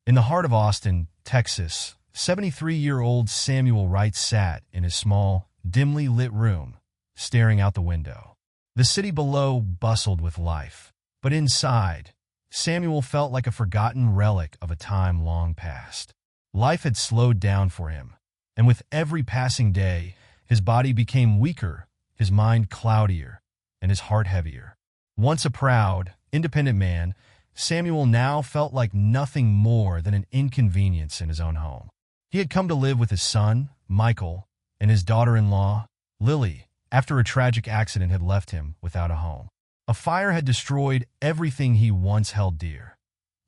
In the heart of Austin, Texas, 73-year-old Samuel Wright sat in his small, dimly lit room, staring out the window. The city below bustled with life, but inside, Samuel felt like a forgotten relic of a time long past. Life had slowed down for him, and with every passing day, his body became weaker, his mind cloudier, and his heart heavier. Once a proud, independent man, Samuel now felt like nothing more than an inconvenience in his own home. He had come to live with his son, Michael, and his daughter-in-law, Lily, after a tragic accident had left him without a home. A fire had destroyed everything he once held dear.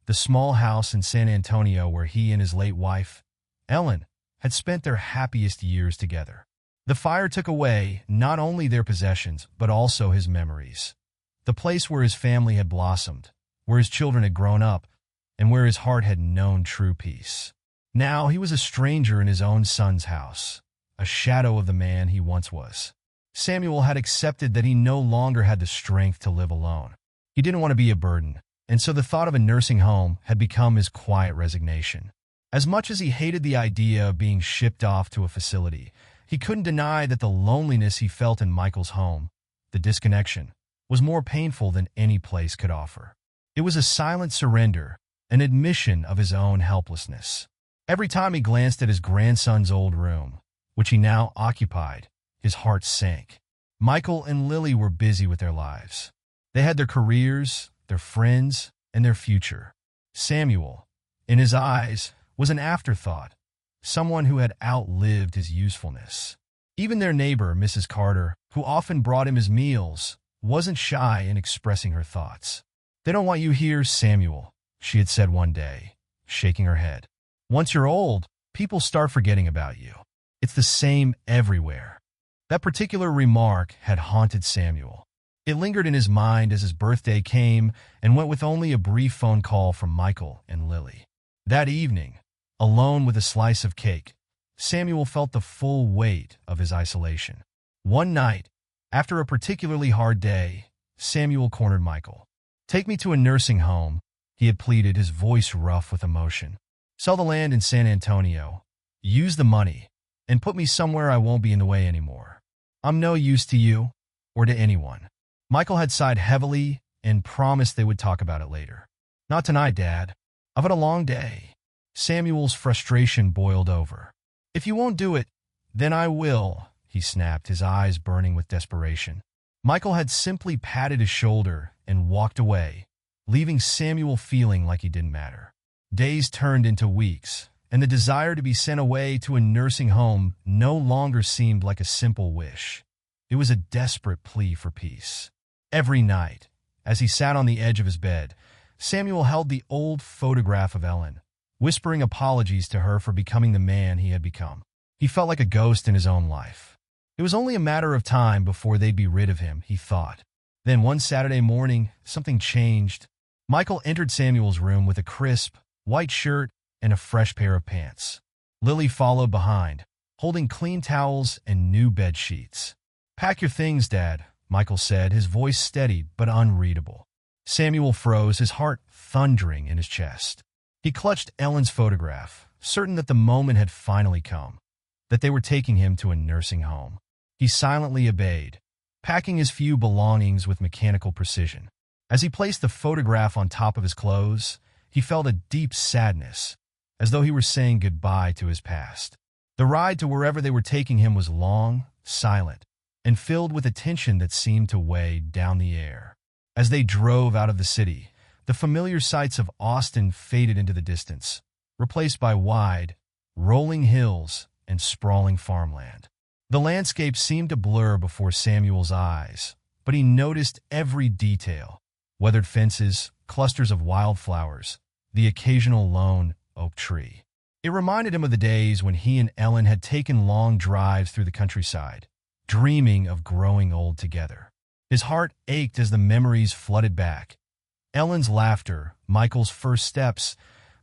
The small house in San Antonio where he and his late wife, Ellen, had spent their happiest years together. The fire took away not only their possessions, but also his memories. The place where his family had blossomed, where his children had grown up, and where his heart had known true peace. Now he was a stranger in his own son's house, a shadow of the man he once was. Samuel had accepted that he no longer had the strength to live alone. He didn't want to be a burden, and so the thought of a nursing home had become his quiet resignation. As much as he hated the idea of being shipped off to a facility, he couldn't deny that the loneliness he felt in Michael's home, the disconnection, was more painful than any place could offer. It was a silent surrender, an admission of his own helplessness. Every time he glanced at his grandson's old room, which he now occupied, his heart sank. Michael and Lily were busy with their lives. They had their careers, their friends, and their future. Samuel, in his eyes, was an afterthought, someone who had outlived his usefulness. Even their neighbor, Mrs. Carter, who often brought him his meals, wasn't shy in expressing her thoughts. "They don't want you here, Samuel," she had said one day, shaking her head. "Once you're old, people start forgetting about you. It's the same everywhere." That particular remark had haunted Samuel. It lingered in his mind as his birthday came and went with only a brief phone call from Michael and Lily. That evening, alone with a slice of cake, Samuel felt the full weight of his isolation. One night, after a particularly hard day, Samuel cornered Michael. "Take me to a nursing home," he had pleaded, his voice rough with emotion. "Sell the land in San Antonio, use the money, and put me somewhere I won't be in the way anymore. I'm no use to you or to anyone." Michael had sighed heavily and promised they would talk about it later. "Not tonight, Dad. I've had a long day." Samuel's frustration boiled over. "If you won't do it, then I will," he snapped, his eyes burning with desperation. Michael had simply patted his shoulder and walked away, leaving Samuel feeling like he didn't matter. Days turned into weeks, and the desire to be sent away to a nursing home no longer seemed like a simple wish. It was a desperate plea for peace. Every night, as he sat on the edge of his bed, Samuel held the old photograph of Ellen, whispering apologies to her for becoming the man he had become. He felt like a ghost in his own life. It was only a matter of time before they'd be rid of him, he thought. Then one Saturday morning, something changed. Michael entered Samuel's room with a crisp, white shirt and a fresh pair of pants. Lily followed behind, holding clean towels and new bed sheets. "Pack your things, Dad," Michael said, his voice steady but unreadable. Samuel froze, his heart thundering in his chest. He clutched Ellen's photograph, certain that the moment had finally come, that they were taking him to a nursing home. He silently obeyed, packing his few belongings with mechanical precision. As he placed the photograph on top of his clothes, he felt a deep sadness, as though he were saying goodbye to his past. The ride to wherever they were taking him was long, silent, and filled with a tension that seemed to weigh down the air. As they drove out of the city, the familiar sights of Austin faded into the distance, replaced by wide, rolling hills and sprawling farmland. The landscape seemed to blur before Samuel's eyes, but he noticed every detail: weathered fences, clusters of wildflowers, the occasional lone oak tree. It reminded him of the days when he and Ellen had taken long drives through the countryside, dreaming of growing old together. His heart ached as the memories flooded back. Ellen's laughter, Michael's first steps,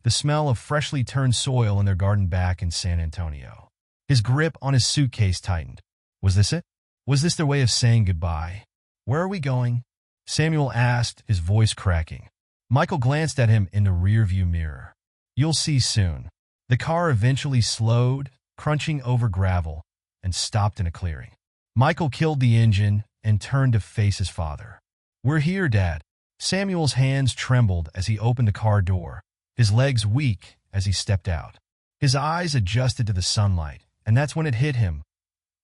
the smell of freshly turned soil in their garden back in San Antonio. His grip on his suitcase tightened. Was this it? Was this their way of saying goodbye? "Where are we going?" Samuel asked, his voice cracking. Michael glanced at him in the rearview mirror. You'll see soon. The car eventually slowed, crunching over gravel, and stopped in a clearing. Michael killed the engine and turned to face his father. "We're here, Dad." Samuel's hands trembled as he opened the car door, his legs weak as he stepped out. His eyes adjusted to the sunlight, and that's when it hit him.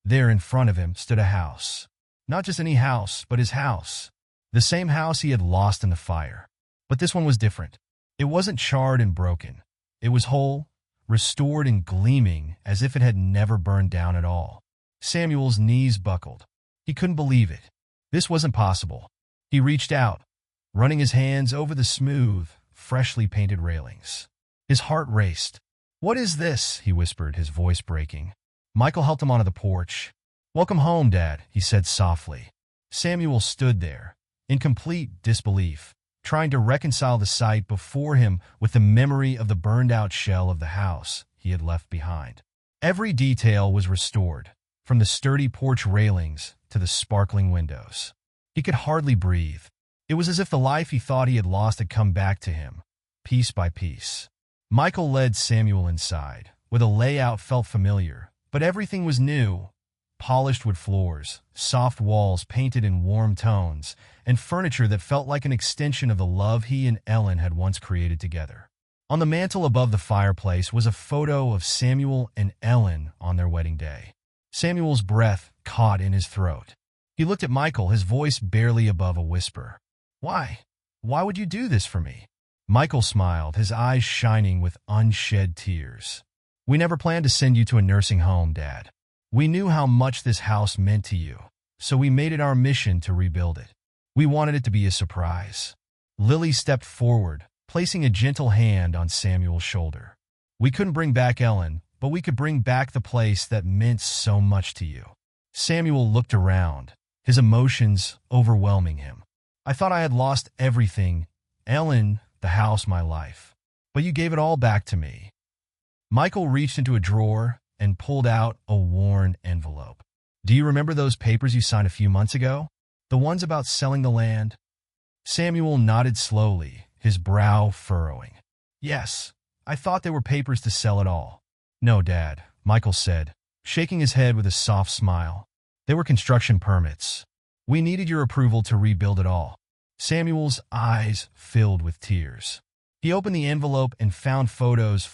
There in front of him stood a house. Not just any house, but his house. The same house he had lost in the fire. But this one was different. It wasn't charred and broken. It was whole, restored and gleaming as if it had never burned down at all. Samuel's knees buckled. He couldn't believe it. This wasn't possible. He reached out, running his hands over the smooth, freshly painted railings. His heart raced. "What is this?" he whispered, his voice breaking. Michael helped him onto the porch. "Welcome home, Dad," he said softly. Samuel stood there, in complete disbelief, trying to reconcile the sight before him with the memory of the burned-out shell of the house he had left behind. Every detail was restored, from the sturdy porch railings to the sparkling windows. He could hardly breathe. It was as if the life he thought he had lost had come back to him, piece by piece. Michael led Samuel inside, where the layout felt familiar, but everything was new. Polished wood floors, soft walls painted in warm tones, and furniture that felt like an extension of the love he and Ellen had once created together. On the mantel above the fireplace was a photo of Samuel and Ellen on their wedding day. Samuel's breath caught in his throat. He looked at Michael, his voice barely above a whisper. "Why? Why would you do this for me?" Michael smiled, his eyes shining with unshed tears. "We never planned to send you to a nursing home, Dad. We knew how much this house meant to you, so we made it our mission to rebuild it. We wanted it to be a surprise." Lily stepped forward, placing a gentle hand on Samuel's shoulder. "We couldn't bring back Ellen, but we could bring back the place that meant so much to you." Samuel looked around, his emotions overwhelming him. "I thought I had lost everything, Ellen, the house, my life. But you gave it all back to me." Michael reached into a drawer and pulled out a worn envelope. "Do you remember those papers you signed a few months ago? The ones about selling the land?" Samuel nodded slowly, his brow furrowing. "Yes, I thought they were papers to sell it all." "No, Dad," Michael said, shaking his head with a soft smile. "They were construction permits. We needed your approval to rebuild it all." Samuel's eyes filled with tears. He opened the envelope and found photos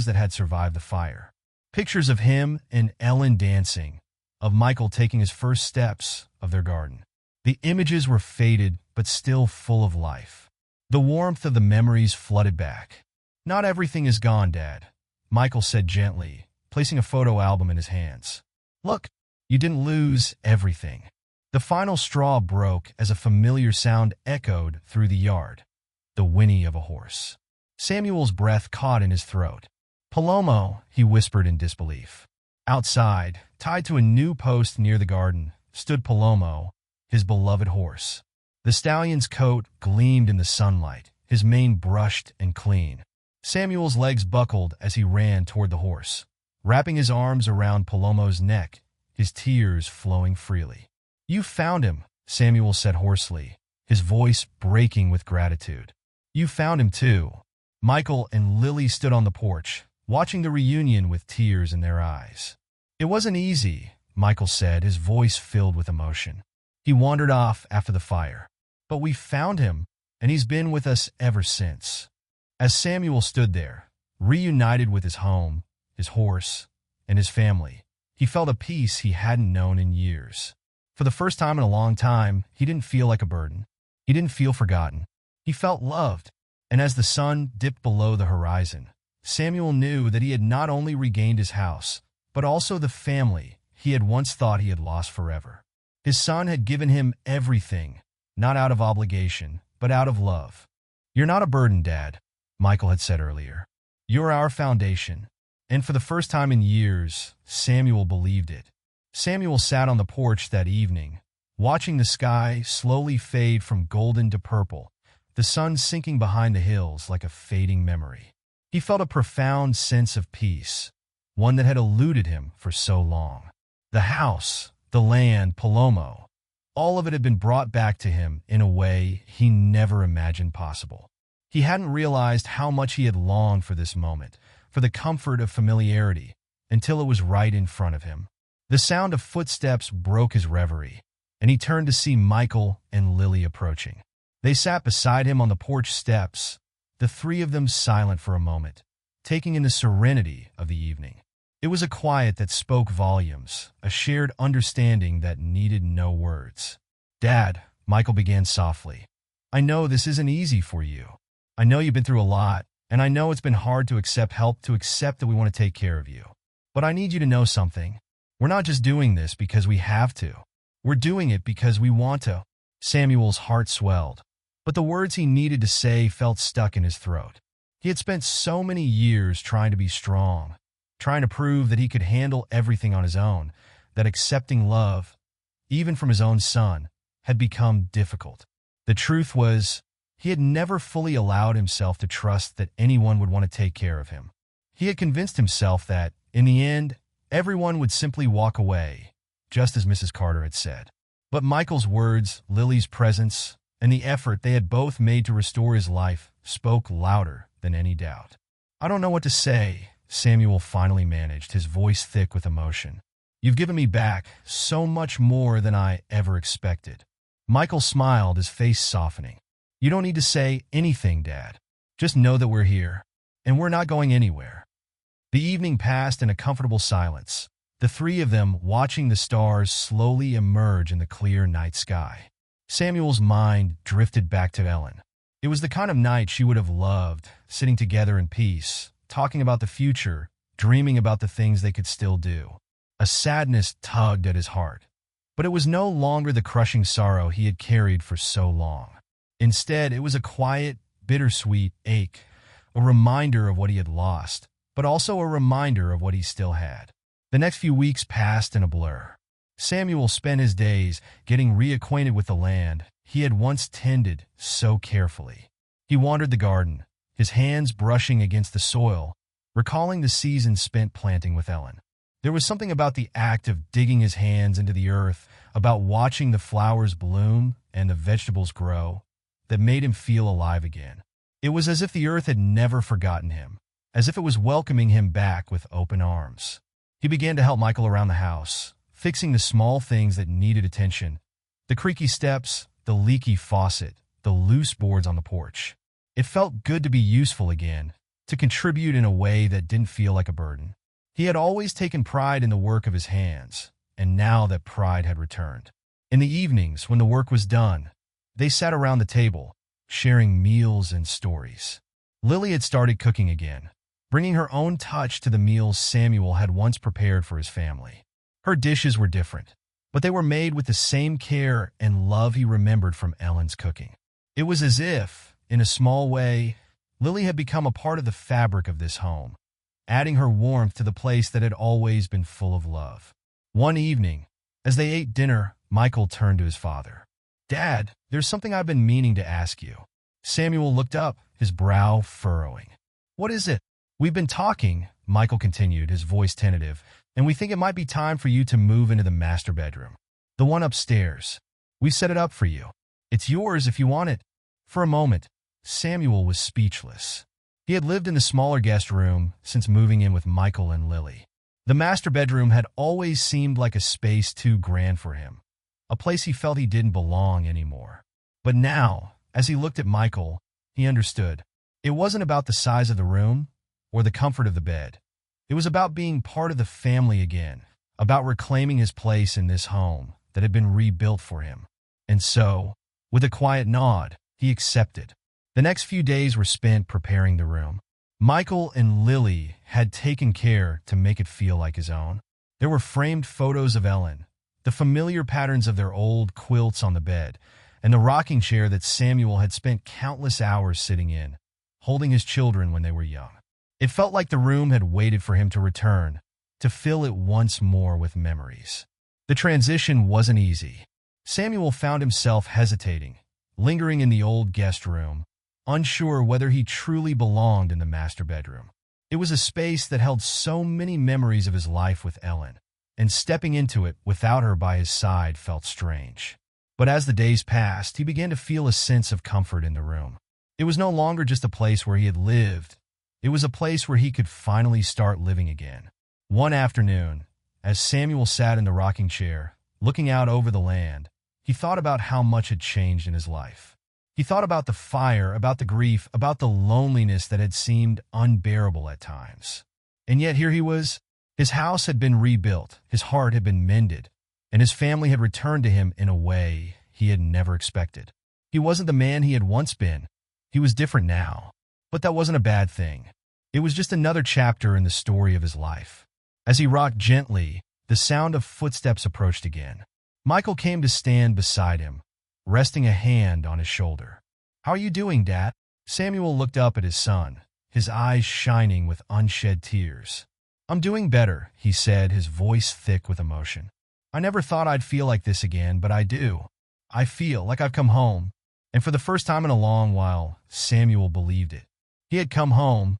that had survived the fire. Pictures of him and Ellen dancing, of Michael taking his first steps of their garden. The images were faded, but still full of life. The warmth of the memories flooded back. "Not everything is gone, Dad," Michael said gently, placing a photo album in his hands. "Look, you didn't lose everything." The final straw broke as a familiar sound echoed through the yard, the whinny of a horse. Samuel's breath caught in his throat. "Palomo," he whispered in disbelief. Outside, tied to a new post near the garden, stood Palomo, his beloved horse. The stallion's coat gleamed in the sunlight, his mane brushed and clean. Samuel's legs buckled as he ran toward the horse, wrapping his arms around Palomo's neck, his tears flowing freely. "You found him," Samuel said hoarsely, his voice breaking with gratitude. "You found him too." Michael and Lily stood on the porch, watching the reunion with tears in their eyes. "It wasn't easy," Michael said, his voice filled with emotion. "He wandered off after the fire. But we found him, and he's been with us ever since." As Samuel stood there, reunited with his home, his horse, and his family, he felt a peace he hadn't known in years. For the first time in a long time, he didn't feel like a burden. He didn't feel forgotten. He felt loved. And as the sun dipped below the horizon, Samuel knew that he had not only regained his house, but also the family he had once thought he had lost forever. His son had given him everything, not out of obligation, but out of love. "You're not a burden, Dad," Michael had said earlier. "You're our foundation." And for the first time in years, Samuel believed it. Samuel sat on the porch that evening, watching the sky slowly fade from golden to purple, the sun sinking behind the hills like a fading memory. He felt a profound sense of peace, one that had eluded him for so long. The house, the land, Palomo, all of it had been brought back to him in a way he never imagined possible. He hadn't realized how much he had longed for this moment, for the comfort of familiarity, until it was right in front of him. The sound of footsteps broke his reverie, and he turned to see Michael and Lily approaching. They sat beside him on the porch steps, the three of them silent for a moment, taking in the serenity of the evening. It was a quiet that spoke volumes, a shared understanding that needed no words. "Dad," Michael began softly, "I know this isn't easy for you. I know you've been through a lot, and I know it's been hard to accept that we want to take care of you. But I need you to know something. We're not just doing this because we have to. We're doing it because we want to." Samuel's heart swelled, but the words he needed to say felt stuck in his throat. He had spent so many years trying to be strong, trying to prove that he could handle everything on his own, that accepting love, even from his own son, had become difficult. The truth was, he had never fully allowed himself to trust that anyone would want to take care of him. He had convinced himself that, in the end, everyone would simply walk away, just as Mrs. Carter had said. But Michael's words, Lily's presence, and the effort they had both made to restore his life spoke louder than any doubt. "I don't know what to say," Samuel finally managed, his voice thick with emotion. "You've given me back so much more than I ever expected." Michael smiled, his face softening. "You don't need to say anything, Dad. Just know that we're here, and we're not going anywhere." The evening passed in a comfortable silence, the three of them watching the stars slowly emerge in the clear night sky. Samuel's mind drifted back to Ellen. It was the kind of night she would have loved, sitting together in peace, talking about the future, dreaming about the things they could still do. A sadness tugged at his heart, but it was no longer the crushing sorrow he had carried for so long. Instead, it was a quiet, bittersweet ache, a reminder of what he had lost, but also a reminder of what he still had. The next few weeks passed in a blur. Samuel spent his days getting reacquainted with the land he had once tended so carefully. He wandered the garden, his hands brushing against the soil, recalling the seasons spent planting with Ellen. There was something about the act of digging his hands into the earth, about watching the flowers bloom and the vegetables grow, that made him feel alive again. It was as if the earth had never forgotten him, as if it was welcoming him back with open arms. He began to help Michael around the house, fixing the small things that needed attention, the creaky steps, the leaky faucet, the loose boards on the porch. It felt good to be useful again, to contribute in a way that didn't feel like a burden. He had always taken pride in the work of his hands, and now that pride had returned. In the evenings, when the work was done, they sat around the table, sharing meals and stories. Lily had started cooking again, bringing her own touch to the meals Samuel had once prepared for his family. Her dishes were different, but they were made with the same care and love he remembered from Ellen's cooking. It was as if, in a small way, Lily had become a part of the fabric of this home, adding her warmth to the place that had always been full of love. One evening, as they ate dinner, Michael turned to his father. "Dad, there's something I've been meaning to ask you." Samuel looked up, his brow furrowing. "What is it?" "We've been talking," Michael continued, his voice tentative, "and we think it might be time for you to move into the master bedroom. The one upstairs. We've set it up for you. It's yours if you want it." For a moment, Samuel was speechless. He had lived in the smaller guest room since moving in with Michael and Lily. The master bedroom had always seemed like a space too grand for him, a place he felt he didn't belong anymore. But now, as he looked at Michael, he understood. It wasn't about the size of the room or the comfort of the bed. It was about being part of the family again, about reclaiming his place in this home that had been rebuilt for him. And so, with a quiet nod, he accepted. The next few days were spent preparing the room. Michael and Lily had taken care to make it feel like his own. There were framed photos of Ellen, the familiar patterns of their old quilts on the bed, and the rocking chair that Samuel had spent countless hours sitting in, holding his children when they were young. It felt like the room had waited for him to return, to fill it once more with memories. The transition wasn't easy. Samuel found himself hesitating, lingering in the old guest room, unsure whether he truly belonged in the master bedroom. It was a space that held so many memories of his life with Ellen, and stepping into it without her by his side felt strange. But as the days passed, he began to feel a sense of comfort in the room. It was no longer just a place where he had lived. It was a place where he could finally start living again. One afternoon, as Samuel sat in the rocking chair, looking out over the land, he thought about how much had changed in his life. He thought about the fire, about the grief, about the loneliness that had seemed unbearable at times. And yet here he was. His house had been rebuilt, his heart had been mended, and his family had returned to him in a way he had never expected. He wasn't the man he had once been. He was different now. But that wasn't a bad thing. It was just another chapter in the story of his life. As he rocked gently, the sound of footsteps approached again. Michael came to stand beside him, resting a hand on his shoulder. "How are you doing, Dad?" Samuel looked up at his son, his eyes shining with unshed tears. "I'm doing better," he said, his voice thick with emotion. "I never thought I'd feel like this again, but I do. I feel like I've come home." And for the first time in a long while, Samuel believed it. He had come home,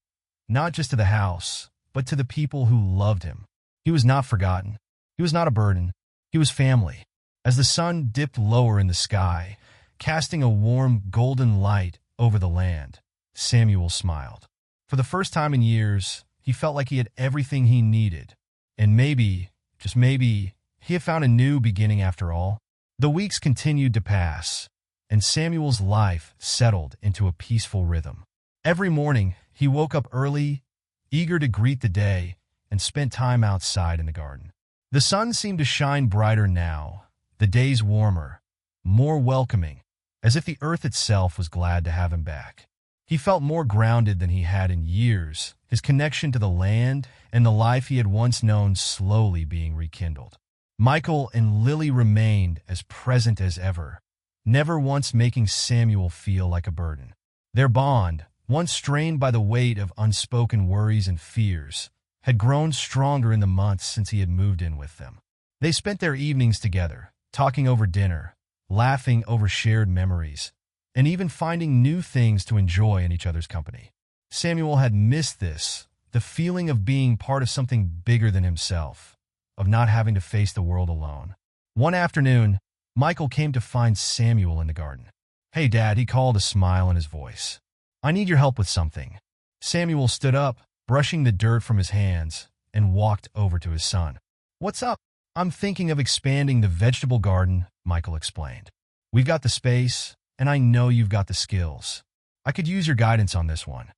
not just to the house, but to the people who loved him. He was not forgotten. He was not a burden. He was family. As the sun dipped lower in the sky, casting a warm golden light over the land, Samuel smiled. For the first time in years, he felt like he had everything he needed. And maybe, just maybe, he had found a new beginning after all. The weeks continued to pass, and Samuel's life settled into a peaceful rhythm. Every morning, he woke up early, eager to greet the day, and spent time outside in the garden. The sun seemed to shine brighter now, the days warmer, more welcoming, as if the earth itself was glad to have him back. He felt more grounded than he had in years, his connection to the land and the life he had once known slowly being rekindled. Michael and Lily remained as present as ever, never once making Samuel feel like a burden. Their bond, once strained by the weight of unspoken worries and fears, had grown stronger in the months since he had moved in with them. They spent their evenings together, talking over dinner, laughing over shared memories, and even finding new things to enjoy in each other's company. Samuel had missed this, the feeling of being part of something bigger than himself, of not having to face the world alone. One afternoon, Michael came to find Samuel in the garden. "Hey, Dad," he called, a smile in his voice. "I need your help with something." Samuel stood up, brushing the dirt from his hands, and walked over to his son. "What's up?" "I'm thinking of expanding the vegetable garden," Michael explained. "We've got the space, and I know you've got the skills. I could use your guidance on this one."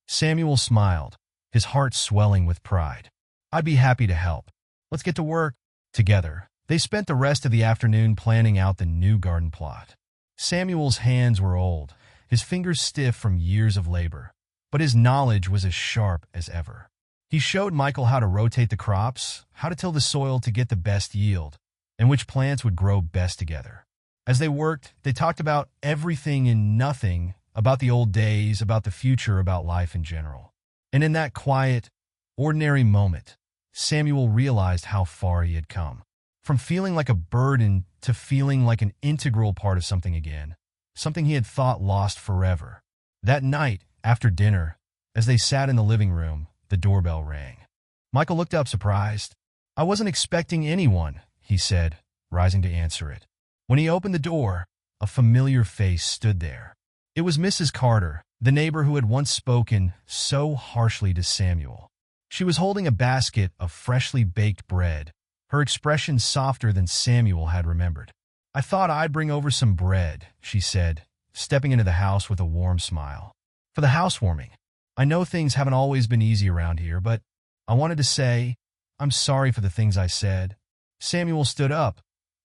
Samuel smiled, his heart swelling with pride. "I'd be happy to help. Let's get to work." Together, they spent the rest of the afternoon planning out the new garden plot. Samuel's hands were old, his fingers stiff from years of labor, but his knowledge was as sharp as ever. He showed Michael how to rotate the crops, how to till the soil to get the best yield, and which plants would grow best together. As they worked, they talked about everything and nothing, about the old days, about the future, about life in general. And in that quiet, ordinary moment, Samuel realized how far he had come. From feeling like a burden to feeling like an integral part of something again, something he had thought lost forever. That night, after dinner, as they sat in the living room, the doorbell rang. Michael looked up surprised. "I wasn't expecting anyone," he said, rising to answer it. When he opened the door, a familiar face stood there. It was Mrs. Carter, the neighbor who had once spoken so harshly to Samuel. She was holding a basket of freshly baked bread, her expression softer than Samuel had remembered. "I thought I'd bring over some bread," she said, stepping into the house with a warm smile. "For the housewarming. I know things haven't always been easy around here, but I wanted to say I'm sorry for the things I said." Samuel stood up,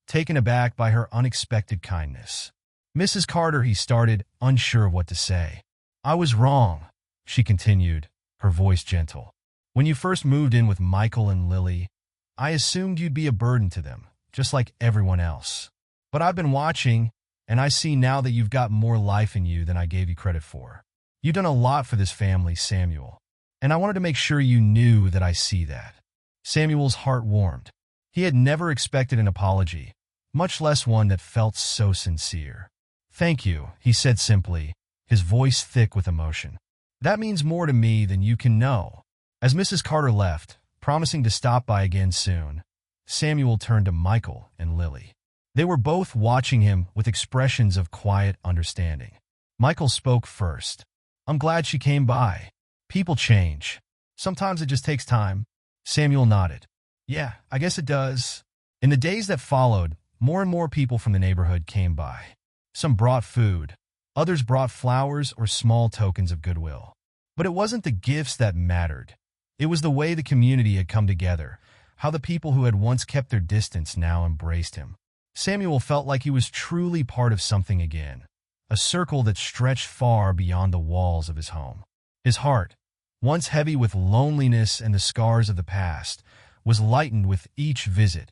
taken aback by her unexpected kindness. "Mrs. Carter," he started, unsure of what to say. "I was wrong," she continued, her voice gentle. "When you first moved in with Michael and Lily, I assumed you'd be a burden to them, just like everyone else. But I've been watching, and I see now that you've got more life in you than I gave you credit for. You've done a lot for this family, Samuel, and I wanted to make sure you knew that I see that." Samuel's heart warmed. He had never expected an apology, much less one that felt so sincere. "Thank you," he said simply, his voice thick with emotion. "That means more to me than you can know." As Mrs. Carter left, promising to stop by again soon, Samuel turned to Michael and Lily. They were both watching him with expressions of quiet understanding. Michael spoke first. "I'm glad she came by. People change. Sometimes it just takes time." Samuel nodded. "Yeah, I guess it does." In the days that followed, more and more people from the neighborhood came by. Some brought food. Others brought flowers or small tokens of goodwill. But it wasn't the gifts that mattered. It was the way the community had come together, how the people who had once kept their distance now embraced him. Samuel felt like he was truly part of something again, a circle that stretched far beyond the walls of his home. His heart, once heavy with loneliness and the scars of the past, was lightened with each visit,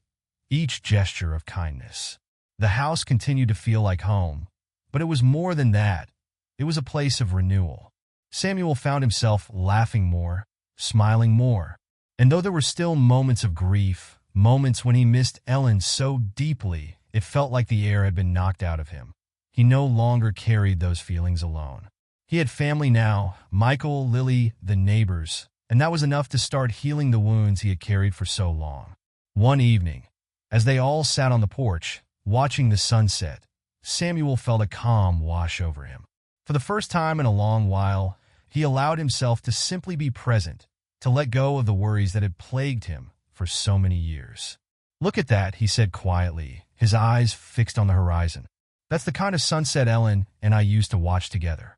each gesture of kindness. The house continued to feel like home, but it was more than that. It was a place of renewal. Samuel found himself laughing more, smiling more. And though there were still moments of grief, moments when he missed Ellen so deeply, it felt like the air had been knocked out of him. He no longer carried those feelings alone. He had family now, Michael, Lily, the neighbors, and that was enough to start healing the wounds he had carried for so long. One evening, as they all sat on the porch, watching the sunset, Samuel felt a calm wash over him. For the first time in a long while, he allowed himself to simply be present, to let go of the worries that had plagued him for so many years. "Look at that," he said quietly, his eyes fixed on the horizon. "That's the kind of sunset Ellen and I used to watch together."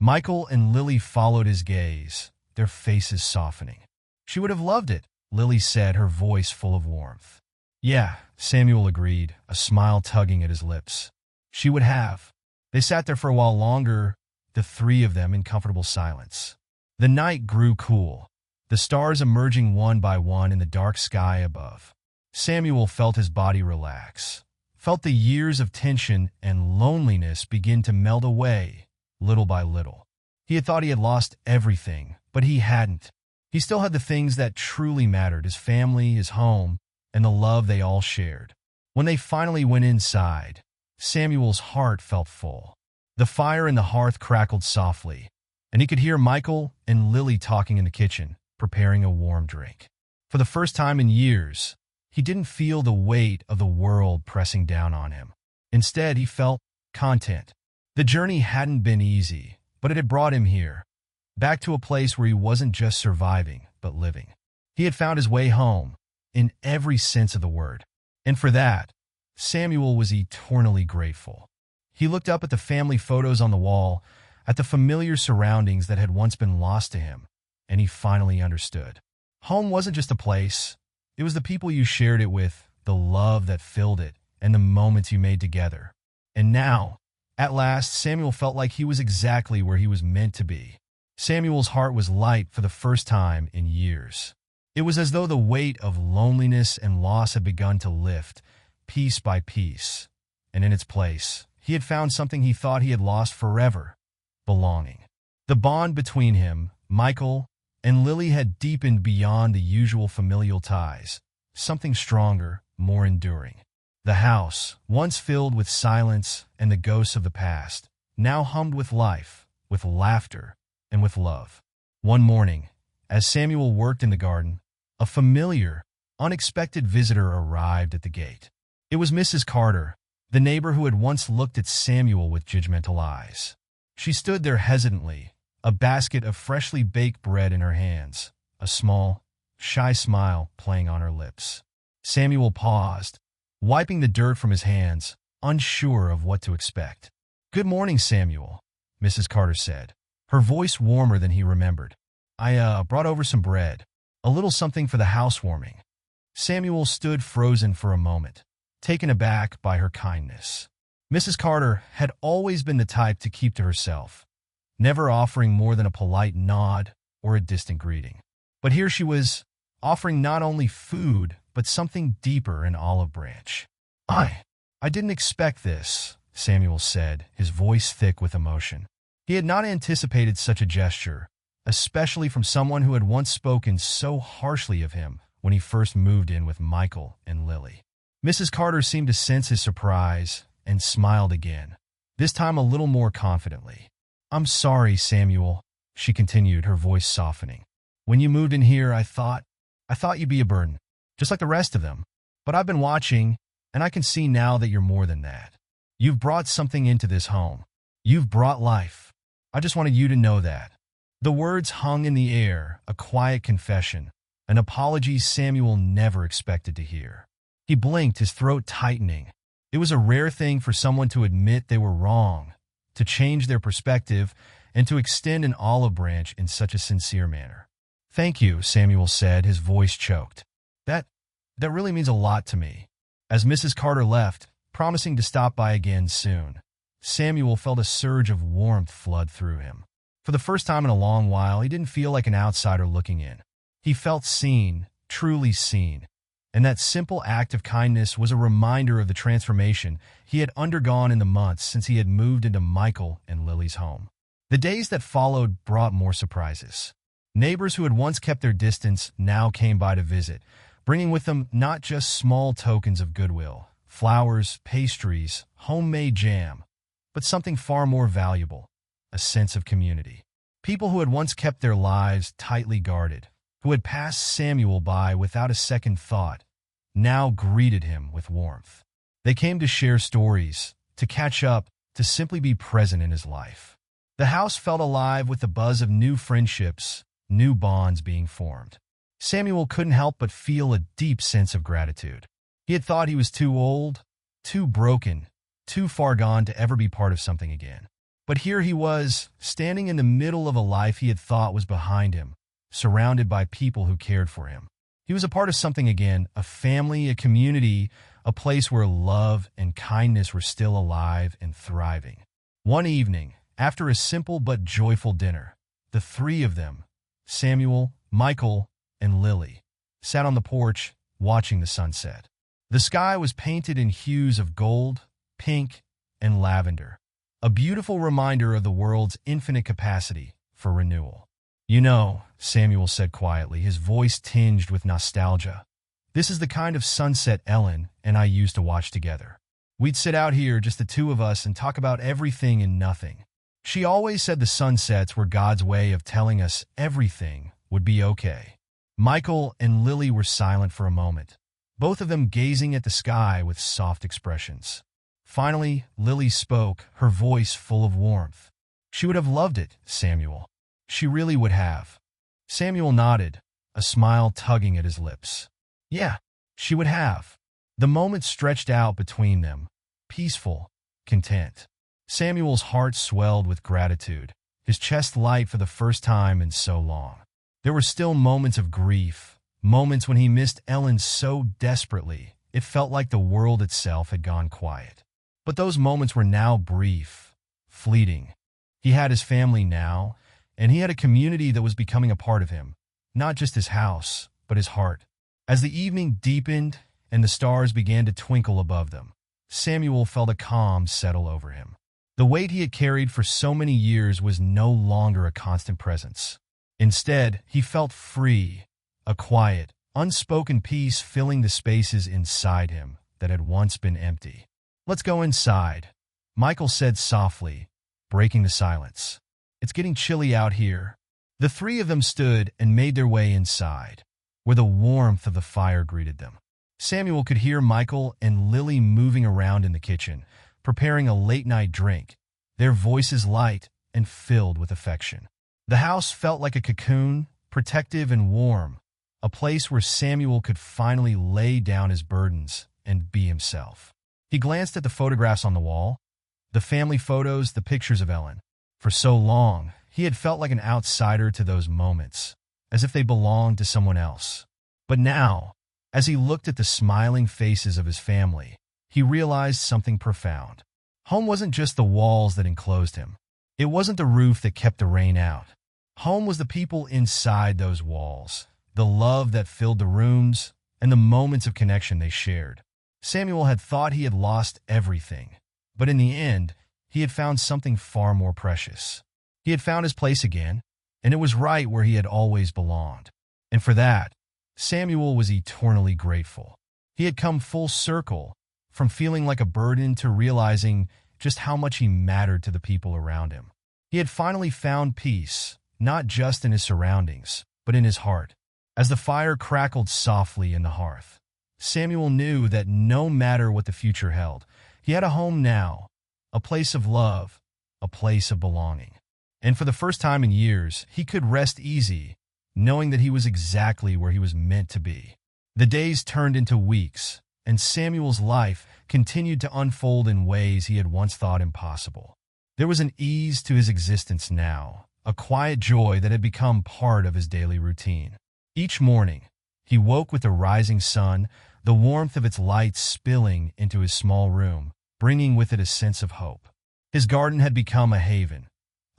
Michael and Lily followed his gaze, their faces softening. "She would have loved it," Lily said, her voice full of warmth. "Yeah," Samuel agreed, a smile tugging at his lips. "She would have." They sat there for a while longer, the three of them in comfortable silence. The night grew cool, the stars emerging one by one in the dark sky above. Samuel felt his body relax, felt the years of tension and loneliness begin to melt away, little by little. He had thought he had lost everything, but he hadn't. He still had the things that truly mattered, his family, his home, and the love they all shared. When they finally went inside, Samuel's heart felt full. The fire in the hearth crackled softly, and he could hear Michael and Lily talking in the kitchen, preparing a warm drink. For the first time in years, he didn't feel the weight of the world pressing down on him. Instead, he felt content. The journey hadn't been easy, but it had brought him here, back to a place where he wasn't just surviving, but living. He had found his way home, in every sense of the word. And for that, Samuel was eternally grateful. He looked up at the family photos on the wall, at the familiar surroundings that had once been lost to him, and he finally understood. Home wasn't just a place. It was the people you shared it with, the love that filled it, and the moments you made together. And now, at last, Samuel felt like he was exactly where he was meant to be. Samuel's heart was light for the first time in years. It was as though the weight of loneliness and loss had begun to lift, piece by piece. And in its place, he had found something he thought he had lost forever: belonging. The bond between him, Michael, and Lily had deepened beyond the usual familial ties, something stronger, more enduring. The house, once filled with silence and the ghosts of the past, now hummed with life, with laughter, and with love. One morning, as Samuel worked in the garden, a familiar, unexpected visitor arrived at the gate. It was Mrs. Carter, the neighbor who had once looked at Samuel with judgmental eyes. She stood there hesitantly, a basket of freshly baked bread in her hands, a small, shy smile playing on her lips. Samuel paused, wiping the dirt from his hands, unsure of what to expect. "Good morning, Samuel," Mrs. Carter said, her voice warmer than he remembered. I brought over some bread, a little something for the housewarming." Samuel stood frozen for a moment, taken aback by her kindness. Mrs. Carter had always been the type to keep to herself, never offering more than a polite nod or a distant greeting. But here she was, offering not only food, but something deeper, an olive branch. I didn't expect this," Samuel said, his voice thick with emotion. He had not anticipated such a gesture, especially from someone who had once spoken so harshly of him when he first moved in with Michael and Lily. Mrs. Carter seemed to sense his surprise and smiled again, this time a little more confidently. "I'm sorry, Samuel," she continued, her voice softening. "When you moved in here, I thought you'd be a burden, just like the rest of them. But I've been watching, and I can see now that you're more than that. You've brought something into this home. You've brought life. I just wanted you to know that." The words hung in the air, a quiet confession, an apology Samuel never expected to hear. He blinked, his throat tightening. It was a rare thing for someone to admit they were wrong, to change their perspective, and to extend an olive branch in such a sincere manner. "Thank you," Samuel said, his voice choked. That really means a lot to me." As Mrs. Carter left, promising to stop by again soon, Samuel felt a surge of warmth flood through him. For the first time in a long while, he didn't feel like an outsider looking in. He felt seen, truly seen, and that simple act of kindness was a reminder of the transformation he had undergone in the months since he had moved into Michael and Lily's home. The days that followed brought more surprises. Neighbors who had once kept their distance now came by to visit, bringing with them not just small tokens of goodwill, flowers, pastries, homemade jam, but something far more valuable, a sense of community. People who had once kept their lives tightly guarded, who had passed Samuel by without a second thought, now greeted him with warmth. They came to share stories, to catch up, to simply be present in his life. The house felt alive with the buzz of new friendships, new bonds being formed. Samuel couldn't help but feel a deep sense of gratitude. He had thought he was too old, too broken, too far gone to ever be part of something again. But here he was, standing in the middle of a life he had thought was behind him, surrounded by people who cared for him. He was a part of something again, a family, a community, a place where love and kindness were still alive and thriving. One evening, after a simple but joyful dinner, the three of them, Samuel, Michael, and Lily, sat on the porch watching the sunset. The sky was painted in hues of gold, pink, and lavender, a beautiful reminder of the world's infinite capacity for renewal. "You know," Samuel said quietly, his voice tinged with nostalgia, "this is the kind of sunset Ellen and I used to watch together. We'd sit out here, just the two of us, and talk about everything and nothing. She always said the sunsets were God's way of telling us everything would be okay." Michael and Lily were silent for a moment, both of them gazing at the sky with soft expressions. Finally, Lily spoke, her voice full of warmth. "She would have loved it, Samuel. She really would have." Samuel nodded, a smile tugging at his lips. "Yeah, she would have." The moment stretched out between them, peaceful, content. Samuel's heart swelled with gratitude, his chest light for the first time in so long. There were still moments of grief, moments when he missed Ellen so desperately it felt like the world itself had gone quiet. But those moments were now brief, fleeting. He had his family now, and he had a community that was becoming a part of him, not just his house, but his heart. As the evening deepened and the stars began to twinkle above them, Samuel felt a calm settle over him. The weight he had carried for so many years was no longer a constant presence. Instead, he felt free, a quiet, unspoken peace filling the spaces inside him that had once been empty. "Let's go inside," Michael said softly, breaking the silence. "It's getting chilly out here." The three of them stood and made their way inside, where the warmth of the fire greeted them. Samuel could hear Michael and Lily moving around in the kitchen, preparing a late-night drink, their voices light and filled with affection. The house felt like a cocoon, protective and warm, a place where Samuel could finally lay down his burdens and be himself. He glanced at the photographs on the wall, the family photos, the pictures of Ellen. For so long, he had felt like an outsider to those moments, as if they belonged to someone else. But now, as he looked at the smiling faces of his family, he realized something profound. Home wasn't just the walls that enclosed him. It wasn't the roof that kept the rain out. Home was the people inside those walls, the love that filled the rooms, and the moments of connection they shared. Samuel had thought he had lost everything, but in the end, he had found something far more precious. He had found his place again, and it was right where he had always belonged. And for that, Samuel was eternally grateful. He had come full circle, from feeling like a burden to realizing just how much he mattered to the people around him. He had finally found peace, not just in his surroundings, but in his heart. As the fire crackled softly in the hearth, Samuel knew that no matter what the future held, he had a home now, a place of love, a place of belonging. And for the first time in years, he could rest easy, knowing that he was exactly where he was meant to be. The days turned into weeks, and Samuel's life continued to unfold in ways he had once thought impossible. There was an ease to his existence now, a quiet joy that had become part of his daily routine. Each morning, he woke with the rising sun, the warmth of its light spilling into his small room, bringing with it a sense of hope. His garden had become a haven,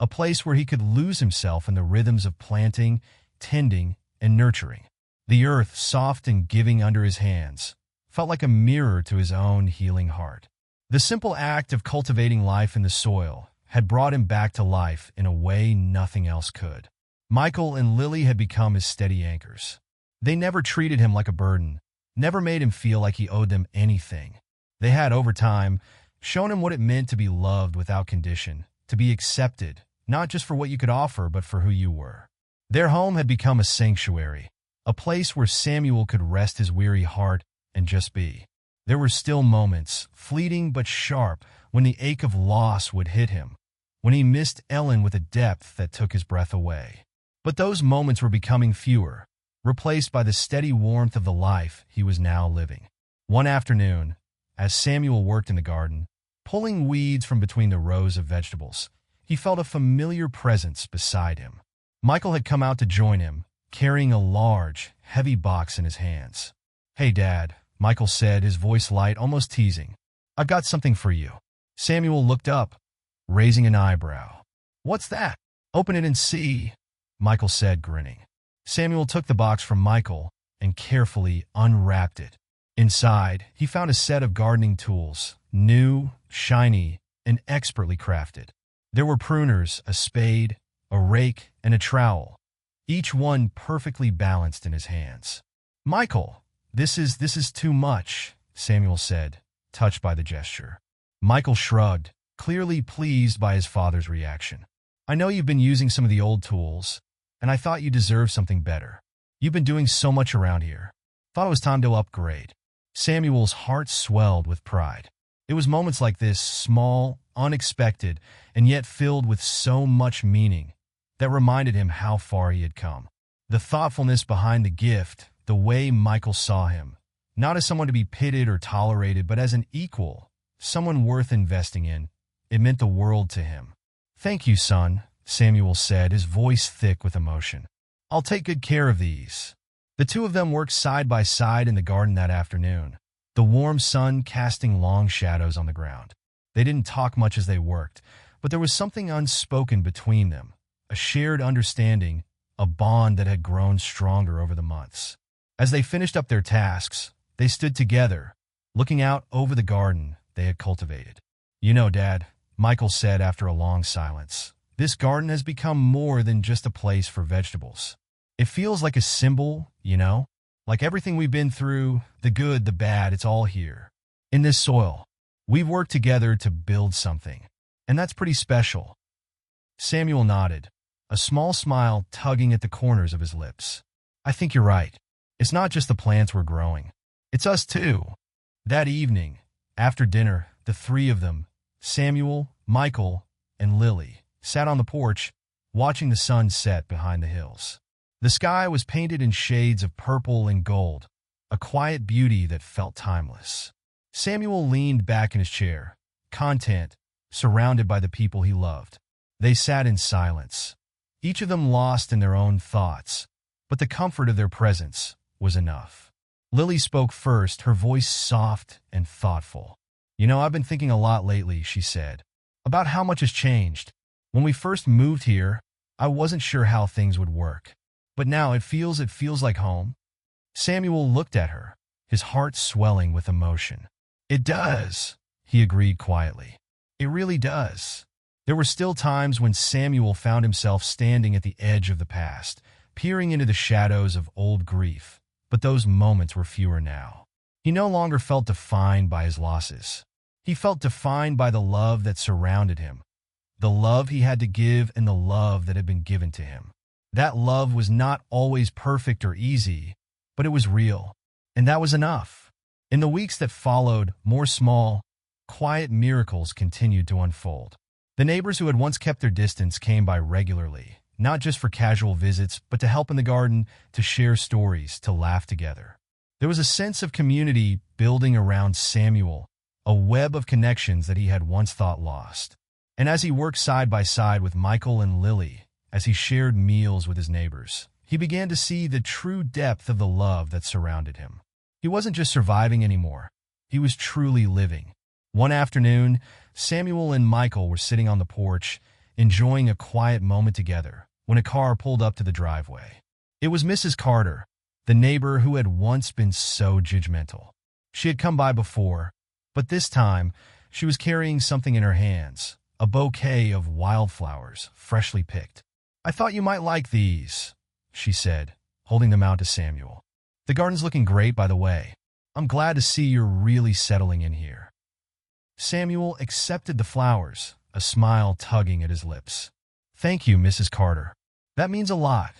a place where he could lose himself in the rhythms of planting, tending, and nurturing. The earth, soft and giving under his hands, felt like a mirror to his own healing heart. The simple act of cultivating life in the soil had brought him back to life in a way nothing else could. Michael and Lily had become his steady anchors. They never treated him like a burden, never made him feel like he owed them anything. They had, over time, shown him what it meant to be loved without condition, to be accepted, not just for what you could offer, but for who you were. Their home had become a sanctuary, a place where Samuel could rest his weary heart and just be. There were still moments, fleeting but sharp, when the ache of loss would hit him, when he missed Ellen with a depth that took his breath away. But those moments were becoming fewer, replaced by the steady warmth of the life he was now living. One afternoon, as Samuel worked in the garden, pulling weeds from between the rows of vegetables, he felt a familiar presence beside him. Michael had come out to join him, carrying a large, heavy box in his hands. "Hey, Dad," Michael said, his voice light, almost teasing. "I've got something for you." Samuel looked up, raising an eyebrow. "What's that?" "Open it and see," Michael said, grinning. Samuel took the box from Michael and carefully unwrapped it. Inside, he found a set of gardening tools, new, shiny, and expertly crafted. There were pruners, a spade, a rake, and a trowel, each one perfectly balanced in his hands. "Michael, this is too much," Samuel said, touched by the gesture. Michael shrugged, clearly pleased by his father's reaction. "I know you've been using some of the old tools, and I thought you deserved something better. You've been doing so much around here. Thought it was time to upgrade." Samuel's heart swelled with pride. It was moments like this, small, unexpected, and yet filled with so much meaning, that reminded him how far he had come. The thoughtfulness behind the gift, the way Michael saw him, not as someone to be pitied or tolerated, but as an equal, someone worth investing in, it meant the world to him. "Thank you, son," Samuel said, his voice thick with emotion. "I'll take good care of these." The two of them worked side by side in the garden that afternoon, the warm sun casting long shadows on the ground. They didn't talk much as they worked, but there was something unspoken between them, a shared understanding, a bond that had grown stronger over the months. As they finished up their tasks, they stood together, looking out over the garden they had cultivated. "You know, Dad," Michael said after a long silence, "this garden has become more than just a place for vegetables. It feels like a symbol, like everything we've been through, the good, the bad, it's all here. In this soil, we've worked together to build something, and that's pretty special." Samuel nodded, a small smile tugging at the corners of his lips. "I think you're right. It's not just the plants we're growing. It's us too." That evening, after dinner, the three of them, Samuel, Michael, and Lily, sat on the porch, watching the sun set behind the hills. The sky was painted in shades of purple and gold, a quiet beauty that felt timeless. Samuel leaned back in his chair, content, surrounded by the people he loved. They sat in silence, each of them lost in their own thoughts, but the comfort of their presence was enough. Lily spoke first, her voice soft and thoughtful. "I've been thinking a lot lately," she said, "about how much has changed. When we first moved here, I wasn't sure how things would work. But now it feels like home." Samuel looked at her, his heart swelling with emotion. "It does," he agreed quietly. "It really does." There were still times when Samuel found himself standing at the edge of the past, peering into the shadows of old grief, but those moments were fewer now. He no longer felt defined by his losses. He felt defined by the love that surrounded him, the love he had to give and the love that had been given to him. That love was not always perfect or easy, but it was real, and that was enough. In the weeks that followed, more small, quiet miracles continued to unfold. The neighbors who had once kept their distance came by regularly, not just for casual visits, but to help in the garden, to share stories, to laugh together. There was a sense of community building around Samuel, a web of connections that he had once thought lost. And as he worked side by side with Michael and Lily, as he shared meals with his neighbors, he began to see the true depth of the love that surrounded him. He wasn't just surviving anymore. He was truly living. One afternoon, Samuel and Michael were sitting on the porch, enjoying a quiet moment together, when a car pulled up to the driveway. It was Mrs. Carter, the neighbor who had once been so judgmental. She had come by before, but this time, she was carrying something in her hands, a bouquet of wildflowers, freshly picked. "I thought you might like these," she said, holding them out to Samuel. "The garden's looking great, by the way. I'm glad to see you're really settling in here." Samuel accepted the flowers, a smile tugging at his lips. "Thank you, Mrs. Carter. That means a lot."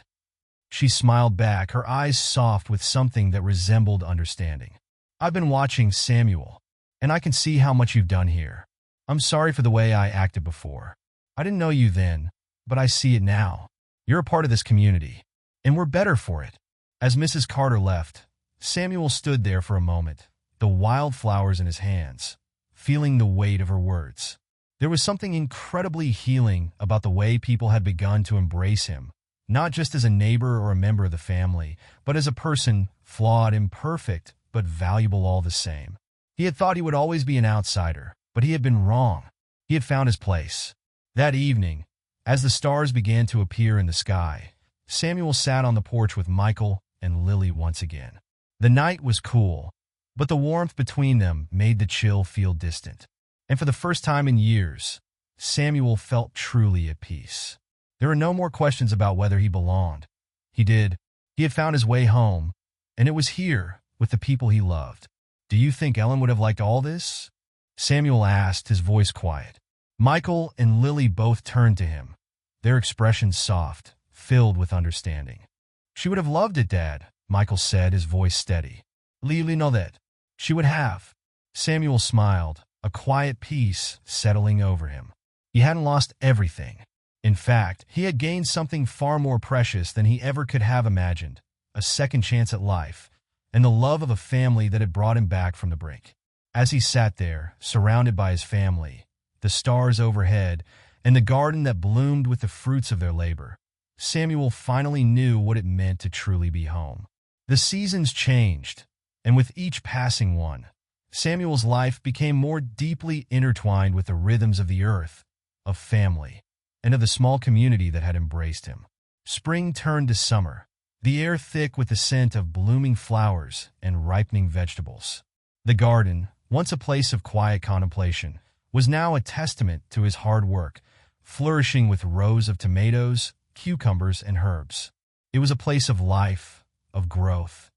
She smiled back, her eyes soft with something that resembled understanding. "I've been watching Samuel, and I can see how much you've done here. I'm sorry for the way I acted before. I didn't know you then, but I see it now. You're a part of this community, and we're better for it." As Mrs. Carter left, Samuel stood there for a moment, the wildflowers in his hands, feeling the weight of her words. There was something incredibly healing about the way people had begun to embrace him, not just as a neighbor or a member of the family, but as a person, flawed, imperfect, but valuable all the same. He had thought he would always be an outsider, but he had been wrong. He had found his place. That evening, as the stars began to appear in the sky, Samuel sat on the porch with Michael and Lily once again. The night was cool, but the warmth between them made the chill feel distant. And for the first time in years, Samuel felt truly at peace. There were no more questions about whether he belonged. He did. He had found his way home, and it was here, with the people he loved. "Do you think Ellen would have liked all this?" Samuel asked, his voice quiet. Michael and Lily both turned to him, their expressions soft, filled with understanding. "She would have loved it, Dad," Michael said, his voice steady. "Lily know that. She would have." Samuel smiled, a quiet peace settling over him. He hadn't lost everything. In fact, he had gained something far more precious than he ever could have imagined, a second chance at life, and the love of a family that had brought him back from the brink. As he sat there, surrounded by his family, the stars overhead, and the garden that bloomed with the fruits of their labor, Samuel finally knew what it meant to truly be home. The seasons changed, and with each passing one, Samuel's life became more deeply intertwined with the rhythms of the earth, of family, and of the small community that had embraced him. Spring turned to summer, the air thick with the scent of blooming flowers and ripening vegetables. The garden, once a place of quiet contemplation, was now a testament to his hard work, flourishing with rows of tomatoes, cucumbers, and herbs. It was a place of life, of growth.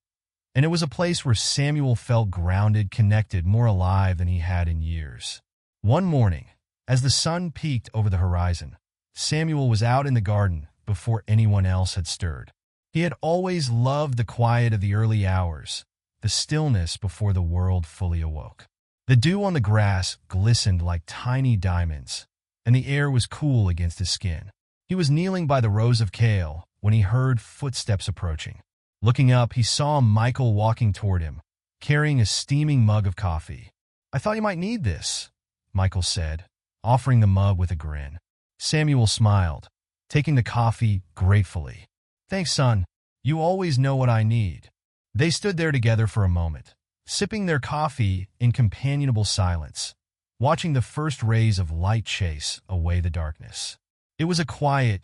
And it was a place where Samuel felt grounded, connected, more alive than he had in years. One morning, as the sun peeked over the horizon, Samuel was out in the garden before anyone else had stirred. He had always loved the quiet of the early hours, the stillness before the world fully awoke. The dew on the grass glistened like tiny diamonds, and the air was cool against his skin. He was kneeling by the rows of kale when he heard footsteps approaching. Looking up, he saw Michael walking toward him, carrying a steaming mug of coffee. "I thought you might need this," Michael said, offering the mug with a grin. Samuel smiled, taking the coffee gratefully. "Thanks, son. You always know what I need." They stood there together for a moment, sipping their coffee in companionable silence, watching the first rays of light chase away the darkness. It was a quiet,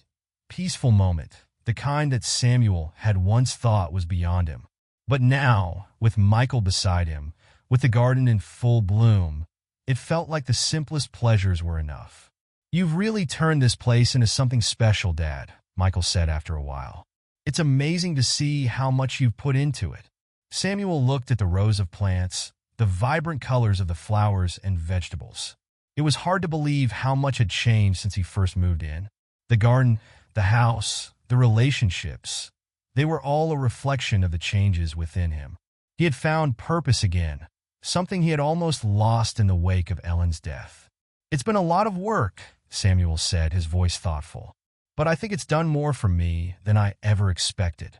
peaceful moment, the kind that Samuel had once thought was beyond him. But now, with Michael beside him, with the garden in full bloom, it felt like the simplest pleasures were enough. "You've really turned this place into something special, Dad," Michael said after a while. "It's amazing to see how much you've put into it." Samuel looked at the rows of plants, the vibrant colors of the flowers and vegetables. It was hard to believe how much had changed since he first moved in. The garden, the house, the relationships, they were all a reflection of the changes within him. He had found purpose again, something he had almost lost in the wake of Ellen's death. "It's been a lot of work," Samuel said, his voice thoughtful. "But I think it's done more for me than I ever expected."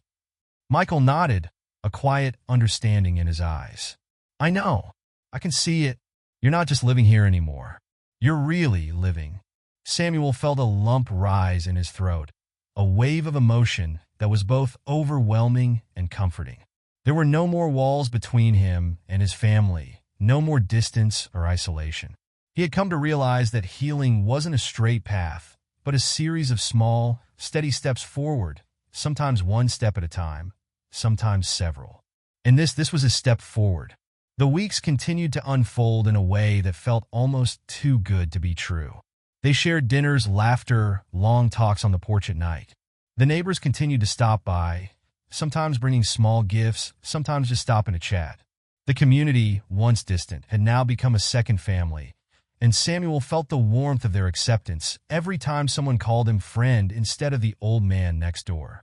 Michael nodded, a quiet understanding in his eyes. "I know. I can see it. You're not just living here anymore. You're really living." Samuel felt a lump rise in his throat, a wave of emotion that was both overwhelming and comforting. There were no more walls between him and his family, no more distance or isolation. He had come to realize that healing wasn't a straight path, but a series of small, steady steps forward, sometimes one step at a time, sometimes several. And this was a step forward. The weeks continued to unfold in a way that felt almost too good to be true. They shared dinners, laughter, long talks on the porch at night. The neighbors continued to stop by, sometimes bringing small gifts, sometimes just stopping to chat. The community, once distant, had now become a second family, and Samuel felt the warmth of their acceptance every time someone called him friend instead of the old man next door.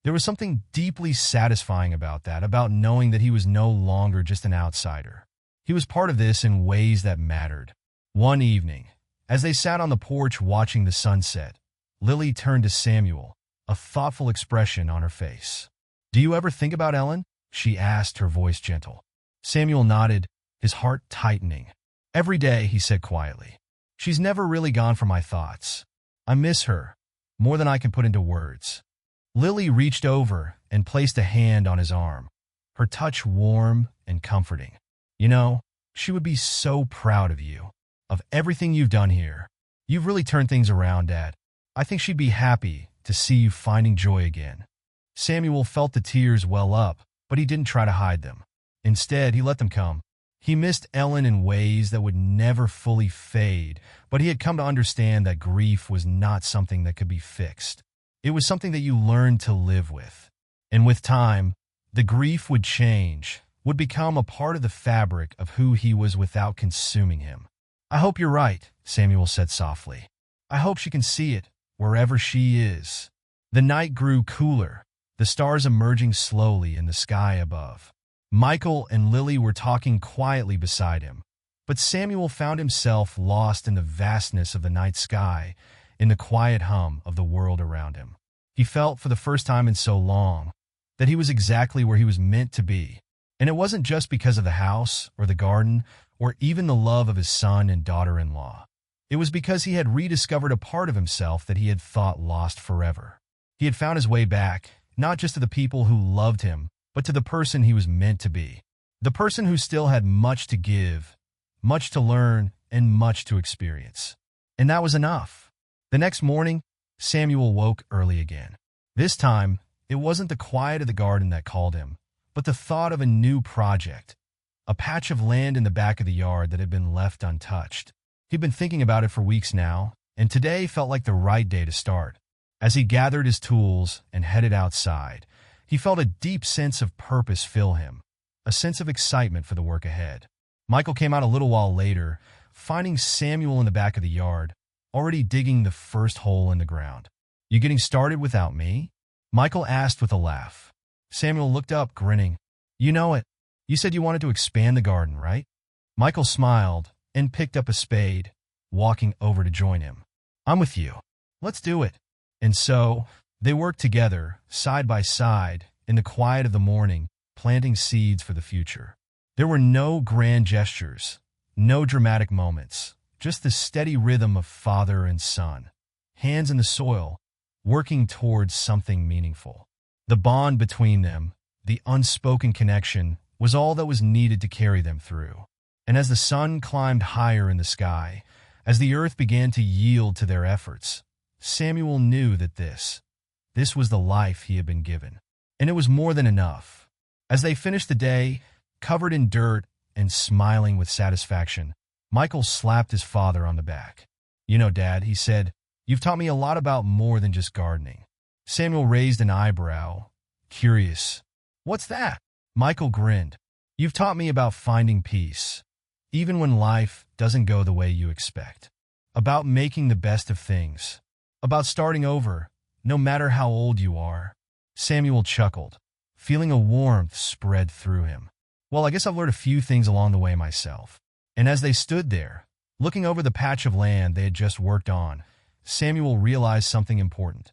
There was something deeply satisfying about that, about knowing that he was no longer just an outsider. He was part of this in ways that mattered. One evening, as they sat on the porch watching the sunset, Lily turned to Samuel, a thoughtful expression on her face. "Do you ever think about Ellen?" she asked, her voice gentle. Samuel nodded, his heart tightening. "Every day," he said quietly. "She's never really gone from my thoughts. I miss her, more than I can put into words." Lily reached over and placed a hand on his arm, her touch warm and comforting. "You know, she would be so proud of you, of everything you've done here. You've really turned things around, Dad. I think she'd be happy to see you finding joy again." Samuel felt the tears well up, but he didn't try to hide them. Instead, he let them come. He missed Ellen in ways that would never fully fade, but he had come to understand that grief was not something that could be fixed. It was something that you learned to live with. And with time, the grief would change, would become a part of the fabric of who he was without consuming him. "I hope you're right," Samuel said softly. "I hope she can see it, wherever she is." The night grew cooler, the stars emerging slowly in the sky above. Michael and Lily were talking quietly beside him, but Samuel found himself lost in the vastness of the night sky, in the quiet hum of the world around him. He felt, for the first time in so long, that he was exactly where he was meant to be. And it wasn't just because of the house, or the garden, or even the love of his son and daughter-in-law. It was because he had rediscovered a part of himself that he had thought lost forever. He had found his way back, not just to the people who loved him, but to the person he was meant to be. The person who still had much to give, much to learn, and much to experience. And that was enough. The next morning, Samuel woke early again. This time, it wasn't the quiet of the garden that called him, but the thought of a new project, a patch of land in the back of the yard that had been left untouched. He'd been thinking about it for weeks now, and today felt like the right day to start. As he gathered his tools and headed outside, he felt a deep sense of purpose fill him, a sense of excitement for the work ahead. Michael came out a little while later, finding Samuel in the back of the yard, already digging the first hole in the ground. "You getting started without me?" Michael asked with a laugh. Samuel looked up, grinning. "You know it. You said you wanted to expand the garden, right?" Michael smiled and picked up a spade, walking over to join him. "I'm with you. Let's do it." And so, they worked together, side by side, in the quiet of the morning, planting seeds for the future. There were no grand gestures, no dramatic moments, just the steady rhythm of father and son, hands in the soil, working towards something meaningful. The bond between them, the unspoken connection, was all that was needed to carry them through. And as the sun climbed higher in the sky, as the earth began to yield to their efforts, Samuel knew that this was the life he had been given. And it was more than enough. As they finished the day, covered in dirt and smiling with satisfaction, Michael slapped his father on the back. "You know, Dad," he said, "you've taught me a lot about more than just gardening." Samuel raised an eyebrow, curious. "What's that?" Michael grinned. "You've taught me about finding peace, even when life doesn't go the way you expect. About making the best of things. About starting over, no matter how old you are." Samuel chuckled, feeling a warmth spread through him. "Well, I guess I've learned a few things along the way myself." And as they stood there, looking over the patch of land they had just worked on, Samuel realized something important.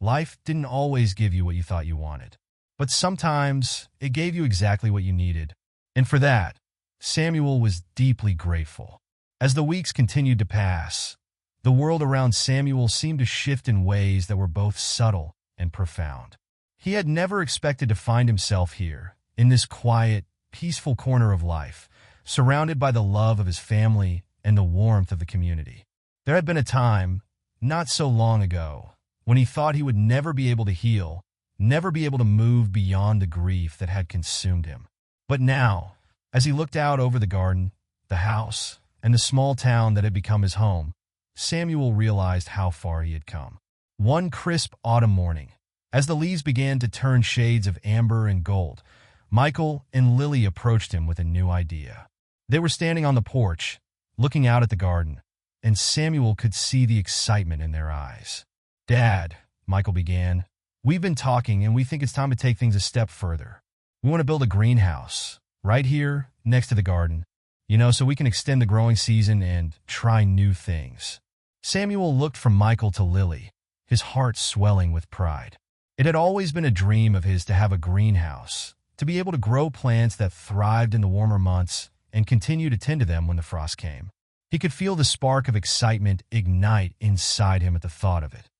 Life didn't always give you what you thought you wanted, but sometimes it gave you exactly what you needed. And for that, Samuel was deeply grateful. As the weeks continued to pass, the world around Samuel seemed to shift in ways that were both subtle and profound. He had never expected to find himself here, in this quiet, peaceful corner of life, surrounded by the love of his family and the warmth of the community. There had been a time, not so long ago, when he thought he would never be able to heal, never be able to move beyond the grief that had consumed him. But now, as he looked out over the garden, the house, and the small town that had become his home, Samuel realized how far he had come. One crisp autumn morning, as the leaves began to turn shades of amber and gold, Michael and Lily approached him with a new idea. They were standing on the porch, looking out at the garden, and Samuel could see the excitement in their eyes. "Dad," Michael began, "we've been talking and we think it's time to take things a step further. We want to build a greenhouse right here next to the garden, so we can extend the growing season and try new things." Samuel looked from Michael to Lily, his heart swelling with pride. It had always been a dream of his to have a greenhouse, to be able to grow plants that thrived in the warmer months and continue to tend to them when the frost came. He could feel the spark of excitement ignite inside him at the thought of it.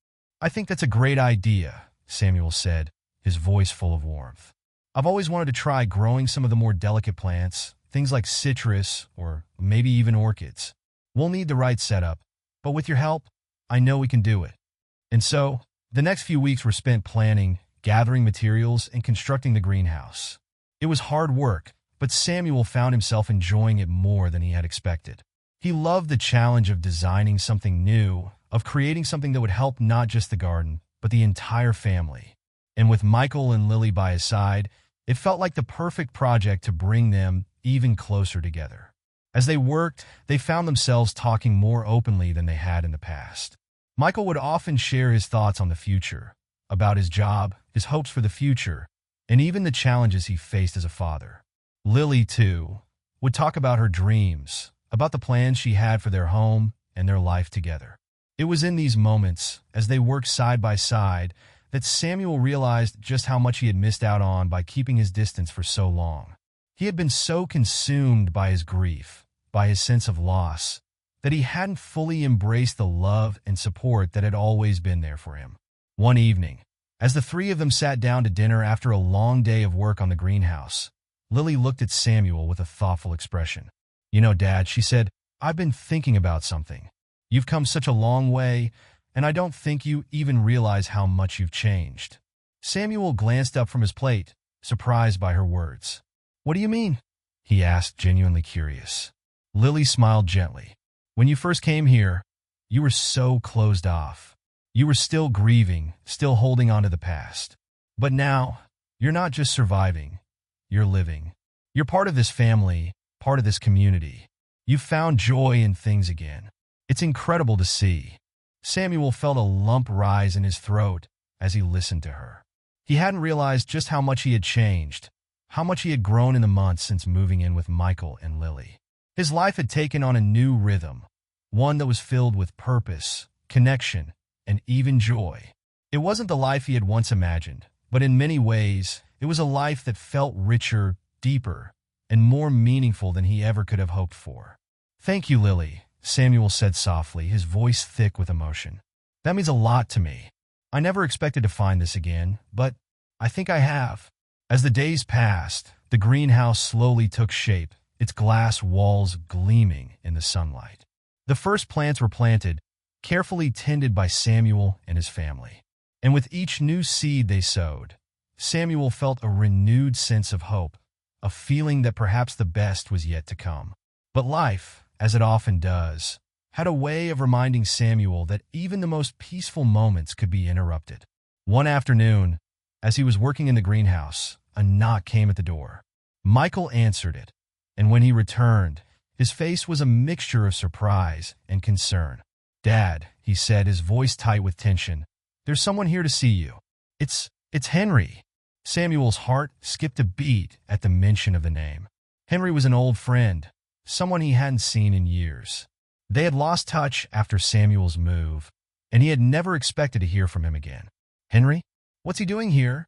"I think that's a great idea," Samuel said, his voice full of warmth. "I've always wanted to try growing some of the more delicate plants, things like citrus or maybe even orchids. We'll need the right setup, but with your help, I know we can do it." And so, the next few weeks were spent planning, gathering materials, and constructing the greenhouse. It was hard work, but Samuel found himself enjoying it more than he had expected. He loved the challenge of designing something new, of creating something that would help not just the garden, but the entire family. And with Michael and Lily by his side, it felt like the perfect project to bring them even closer together. As they worked, they found themselves talking more openly than they had in the past. Michael would often share his thoughts on the future, about his job, his hopes for the future, and even the challenges he faced as a father. Lily, too, would talk about her dreams, about the plans she had for their home and their life together. It was in these moments, as they worked side by side, that Samuel realized just how much he had missed out on by keeping his distance for so long. He had been so consumed by his grief, by his sense of loss, that he hadn't fully embraced the love and support that had always been there for him. One evening, as the three of them sat down to dinner after a long day of work on the greenhouse, Lily looked at Samuel with a thoughtful expression. "Dad," she said, "I've been thinking about something. You've come such a long way, and I don't think you even realize how much you've changed." Samuel glanced up from his plate, surprised by her words. "What do you mean?" he asked, genuinely curious. Lily smiled gently. "When you first came here, you were so closed off. You were still grieving, still holding on to the past. But now, you're not just surviving, you're living. You're part of this family, part of this community. You've found joy in things again. It's incredible to see." Samuel felt a lump rise in his throat as he listened to her. He hadn't realized just how much he had changed, how much he had grown in the months since moving in with Michael and Lily. His life had taken on a new rhythm, one that was filled with purpose, connection, and even joy. It wasn't the life he had once imagined, but in many ways, it was a life that felt richer, deeper, and more meaningful than he ever could have hoped for. "Thank you, Lily," Samuel said softly, his voice thick with emotion. "That means a lot to me. I never expected to find this again, but I think I have." As the days passed, the greenhouse slowly took shape, its glass walls gleaming in the sunlight. The first plants were planted, carefully tended by Samuel and his family. And with each new seed they sowed, Samuel felt a renewed sense of hope, a feeling that perhaps the best was yet to come. But life, as it often does, had a way of reminding Samuel that even the most peaceful moments could be interrupted. One afternoon, as he was working in the greenhouse, a knock came at the door. Michael answered it, and when he returned, his face was a mixture of surprise and concern. "Dad," he said, his voice tight with tension, "there's someone here to see you. It's Henry." Samuel's heart skipped a beat at the mention of the name. Henry was an old friend, someone he hadn't seen in years. They had lost touch after Samuel's move, and he had never expected to hear from him again. "Henry? What's he doing here?"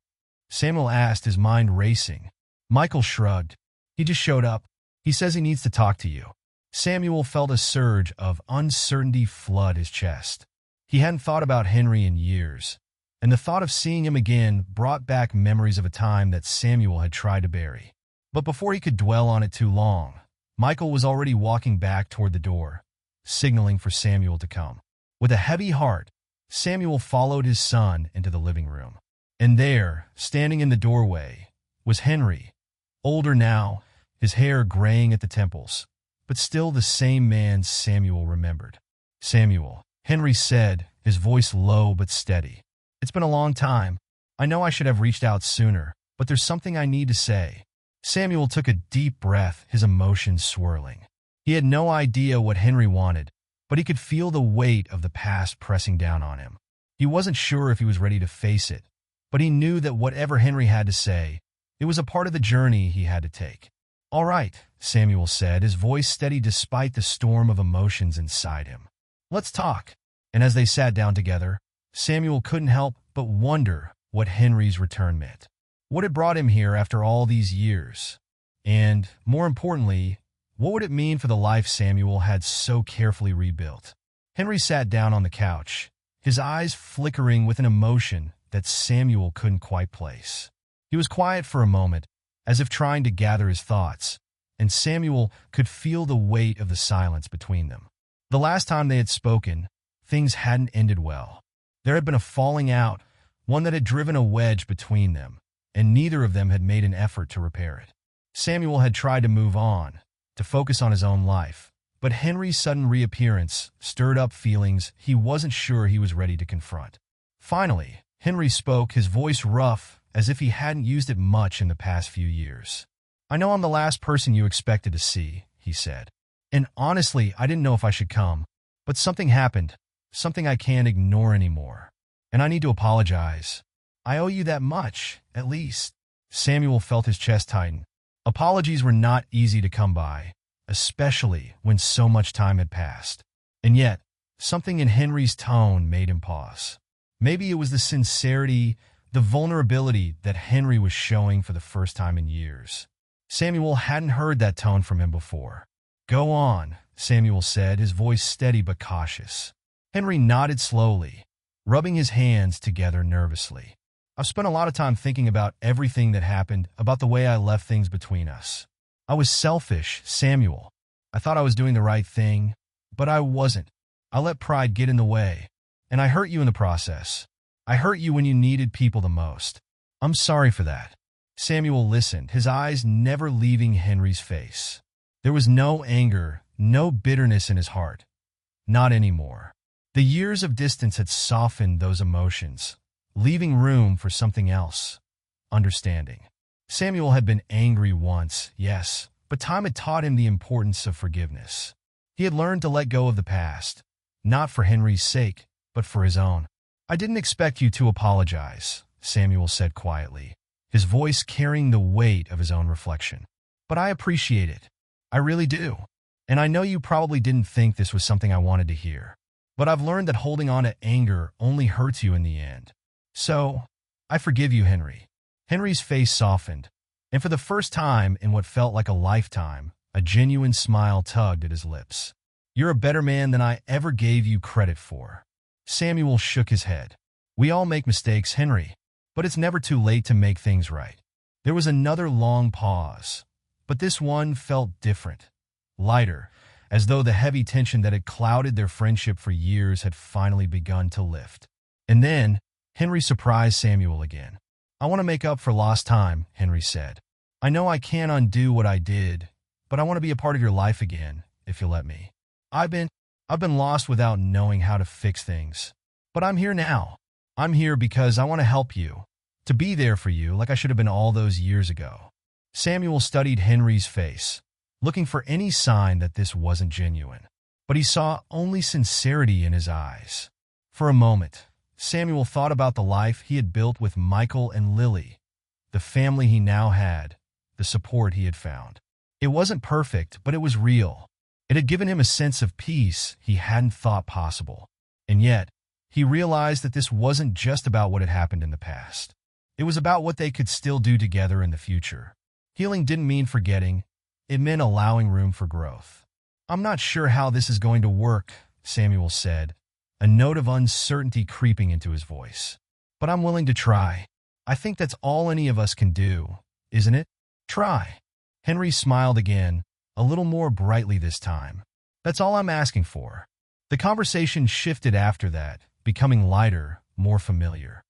Samuel asked, his mind racing. Michael shrugged. "He just showed up. He says he needs to talk to you." Samuel felt a surge of uncertainty flood his chest. He hadn't thought about Henry in years, and the thought of seeing him again brought back memories of a time that Samuel had tried to bury. But before he could dwell on it too long, Michael was already walking back toward the door, signaling for Samuel to come. With a heavy heart, Samuel followed his son into the living room. And there, standing in the doorway, was Henry, older now, his hair graying at the temples, but still the same man Samuel remembered. "Samuel," Henry said, his voice low but steady. "It's been a long time. I know I should have reached out sooner, but there's something I need to say." Samuel took a deep breath, his emotions swirling. He had no idea what Henry wanted, but he could feel the weight of the past pressing down on him. He wasn't sure if he was ready to face it, but he knew that whatever Henry had to say, it was a part of the journey he had to take. "All right," Samuel said, his voice steady despite the storm of emotions inside him. "Let's talk." And as they sat down together, Samuel couldn't help but wonder what Henry's return meant. What had brought him here after all these years? And, more importantly, what would it mean for the life Samuel had so carefully rebuilt? Henry sat down on the couch, his eyes flickering with an emotion that Samuel couldn't quite place. He was quiet for a moment, as if trying to gather his thoughts, and Samuel could feel the weight of the silence between them. The last time they had spoken, things hadn't ended well. There had been a falling out, one that had driven a wedge between them, and neither of them had made an effort to repair it. Samuel had tried to move on, to focus on his own life, but Henry's sudden reappearance stirred up feelings he wasn't sure he was ready to confront. Finally, Henry spoke, his voice rough, as if he hadn't used it much in the past few years. "I know I'm the last person you expected to see," he said. "And honestly, I didn't know if I should come, but something happened, something I can't ignore anymore. And I need to apologize. I owe you that much, at least." Samuel felt his chest tighten. Apologies were not easy to come by, especially when so much time had passed. And yet, something in Henry's tone made him pause. Maybe it was the sincerity, the vulnerability that Henry was showing for the first time in years. Samuel hadn't heard that tone from him before. "Go on," Samuel said, his voice steady but cautious. Henry nodded slowly, rubbing his hands together nervously. "I've spent a lot of time thinking about everything that happened, about the way I left things between us. I was selfish, Samuel. I thought I was doing the right thing, but I wasn't. I let pride get in the way, and I hurt you in the process. I hurt you when you needed people the most. I'm sorry for that." Samuel listened, his eyes never leaving Henry's face. There was no anger, no bitterness in his heart. Not anymore. The years of distance had softened those emotions, leaving room for something else: understanding. Samuel had been angry once, yes, but time had taught him the importance of forgiveness. He had learned to let go of the past, not for Henry's sake, but for his own. "I didn't expect you to apologize," Samuel said quietly, his voice carrying the weight of his own reflection. "But I appreciate it. I really do. And I know you probably didn't think this was something I wanted to hear. But I've learned that holding on to anger only hurts you in the end. So, I forgive you, Henry." Henry's face softened, and for the first time in what felt like a lifetime, a genuine smile tugged at his lips. "You're a better man than I ever gave you credit for." Samuel shook his head. "We all make mistakes, Henry, but it's never too late to make things right." There was another long pause, but this one felt different, lighter, as though the heavy tension that had clouded their friendship for years had finally begun to lift. And then, Henry surprised Samuel again. "I want to make up for lost time," Henry said. "I know I can't undo what I did, but I want to be a part of your life again, if you'll let me. I've been lost without knowing how to fix things. But I'm here now. I'm here because I want to help you, to be there for you like I should have been all those years ago." Samuel studied Henry's face, looking for any sign that this wasn't genuine. But he saw only sincerity in his eyes. For a moment, Samuel thought about the life he had built with Michael and Lily, the family he now had, the support he had found. It wasn't perfect, but it was real. It had given him a sense of peace he hadn't thought possible. And yet, He realized that this wasn't just about what had happened in the past. It was about what they could still do together in the future. Healing didn't mean forgetting. It meant allowing room for growth. "I'm not sure how this is going to work," Samuel said, a note of uncertainty creeping into his voice. "But I'm willing to try. I think that's all any of us can do, isn't it? Try." Henry smiled again, a little more brightly this time. "That's all I'm asking for." The conversation shifted after that, becoming lighter, more familiar.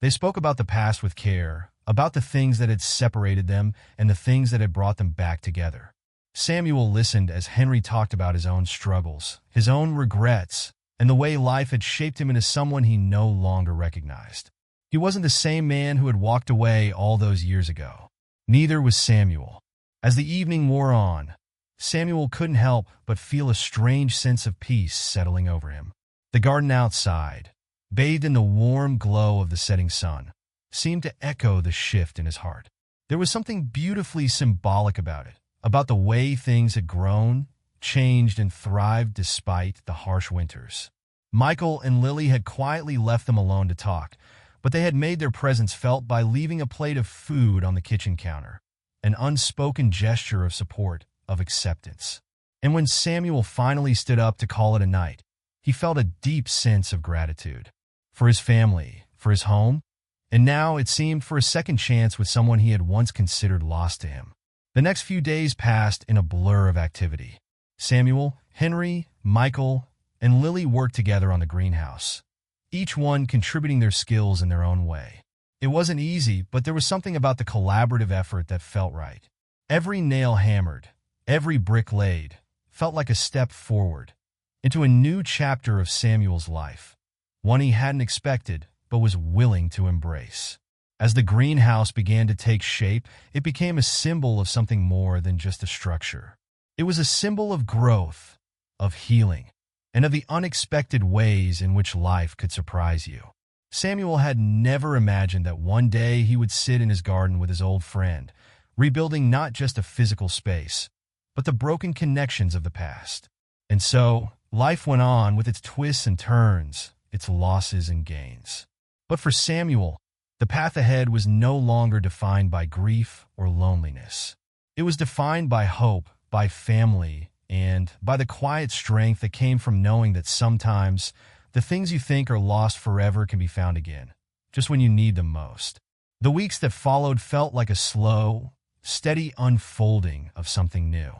They spoke about the past with care, about the things that had separated them and the things that had brought them back together. Samuel listened as Henry talked about his own struggles, his own regrets, and the way life had shaped him into someone he no longer recognized. He wasn't the same man who had walked away all those years ago. Neither was Samuel. As the evening wore on, Samuel couldn't help but feel a strange sense of peace settling over him. The garden outside, bathed in the warm glow of the setting sun, seemed to echo the shift in his heart. There was something beautifully symbolic about it, about the way things had grown, changed, and thrived despite the harsh winters. Michael and Lily had quietly left them alone to talk, but they had made their presence felt by leaving a plate of food on the kitchen counter, an unspoken gesture of support, of acceptance. And when Samuel finally stood up to call it a night, he felt a deep sense of gratitude. For his family, for his home, and now it seemed for a second chance with someone he had once considered lost to him. The next few days passed in a blur of activity. Samuel, Henry, Michael, and Lily worked together on the greenhouse, each one contributing their skills in their own way. It wasn't easy, but there was something about the collaborative effort that felt right. Every nail hammered, every brick laid, felt like a step forward into a new chapter of Samuel's life, one he hadn't expected but was willing to embrace. As the greenhouse began to take shape, it became a symbol of something more than just a structure. It was a symbol of growth, of healing, and of the unexpected ways in which life could surprise you. Samuel had never imagined that one day he would sit in his garden with his old friend, rebuilding not just a physical space, but the broken connections of the past. And so, life went on with its twists and turns, its losses and gains. But for Samuel, the path ahead was no longer defined by grief or loneliness. It was defined by hope, by family, and by the quiet strength that came from knowing that sometimes the things you think are lost forever can be found again, just when you need them most. The weeks that followed felt like a slow, steady unfolding of something new.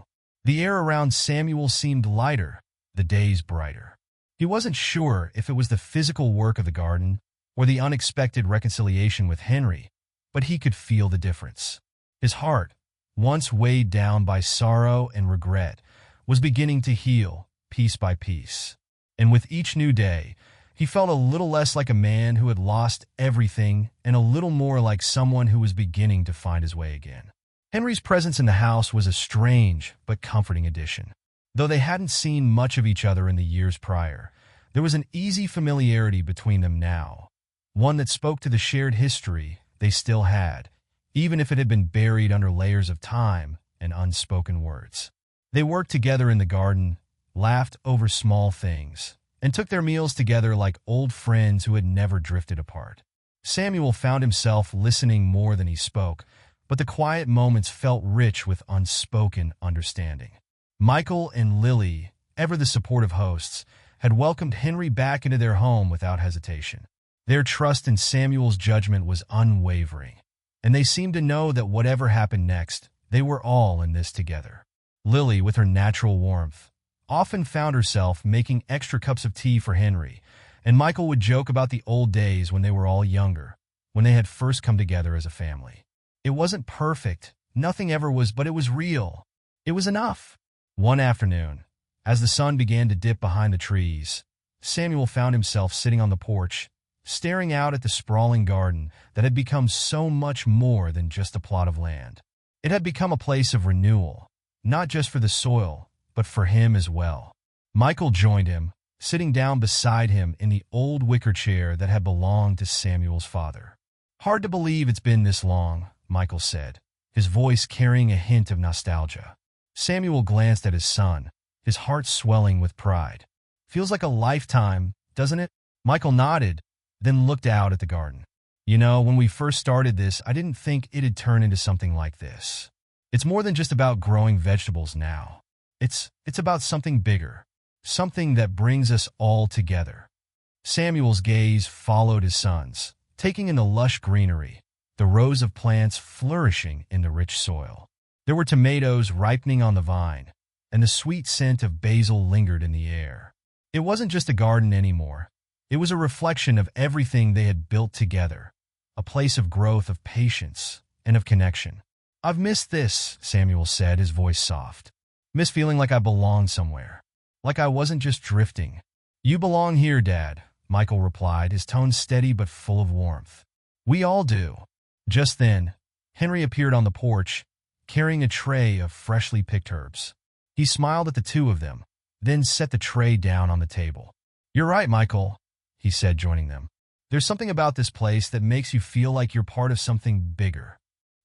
The air around Samuel seemed lighter, the days brighter. He wasn't sure if it was the physical work of the garden or the unexpected reconciliation with Henry, but he could feel the difference. His heart, once weighed down by sorrow and regret, was beginning to heal piece by piece. And with each new day, he felt a little less like a man who had lost everything and a little more like someone who was beginning to find his way again. Henry's presence in the house was a strange but comforting addition. Though they hadn't seen much of each other in the years prior, there was an easy familiarity between them now, one that spoke to the shared history they still had, even if it had been buried under layers of time and unspoken words. They worked together in the garden, laughed over small things, and took their meals together like old friends who had never drifted apart. Samuel found himself listening more than he spoke, but the quiet moments felt rich with unspoken understanding. Michael and Lily, ever the supportive hosts, had welcomed Henry back into their home without hesitation. Their trust in Samuel's judgment was unwavering, and they seemed to know that whatever happened next, they were all in this together. Lily, with her natural warmth, often found herself making extra cups of tea for Henry, and Michael would joke about the old days when they were all younger, when they had first come together as a family. It wasn't perfect, nothing ever was, but it was real. It was enough. One afternoon, as the sun began to dip behind the trees, Samuel found himself sitting on the porch, staring out at the sprawling garden that had become so much more than just a plot of land. It had become a place of renewal, not just for the soil, but for him as well. Michael joined him, sitting down beside him in the old wicker chair that had belonged to Samuel's father. "Hard to believe it's been this long," Michael said, his voice carrying a hint of nostalgia. Samuel glanced at his son, his heart swelling with pride. "Feels like a lifetime, doesn't it?" Michael nodded, then looked out at the garden. You know, when we first started this, I didn't think it'd turn into something like this. It's more than just about growing vegetables now. It's about something bigger, something that brings us all together. Samuel's gaze followed his son's, taking in the lush greenery, the rows of plants flourishing in the rich soil. There were tomatoes ripening on the vine, and the sweet scent of basil lingered in the air. It wasn't just a garden anymore. It was a reflection of everything they had built together, a place of growth, of patience, and of connection. I've missed this, Samuel said, his voice soft. Miss feeling like I belonged somewhere, like I wasn't just drifting. You belong here, Dad, Michael replied, his tone steady but full of warmth. We all do. Just then, Henry appeared on the porch, carrying a tray of freshly picked herbs. He smiled at the two of them, then set the tray down on the table. You're right, Michael, he said, joining them. There's something about this place that makes you feel like you're part of something bigger.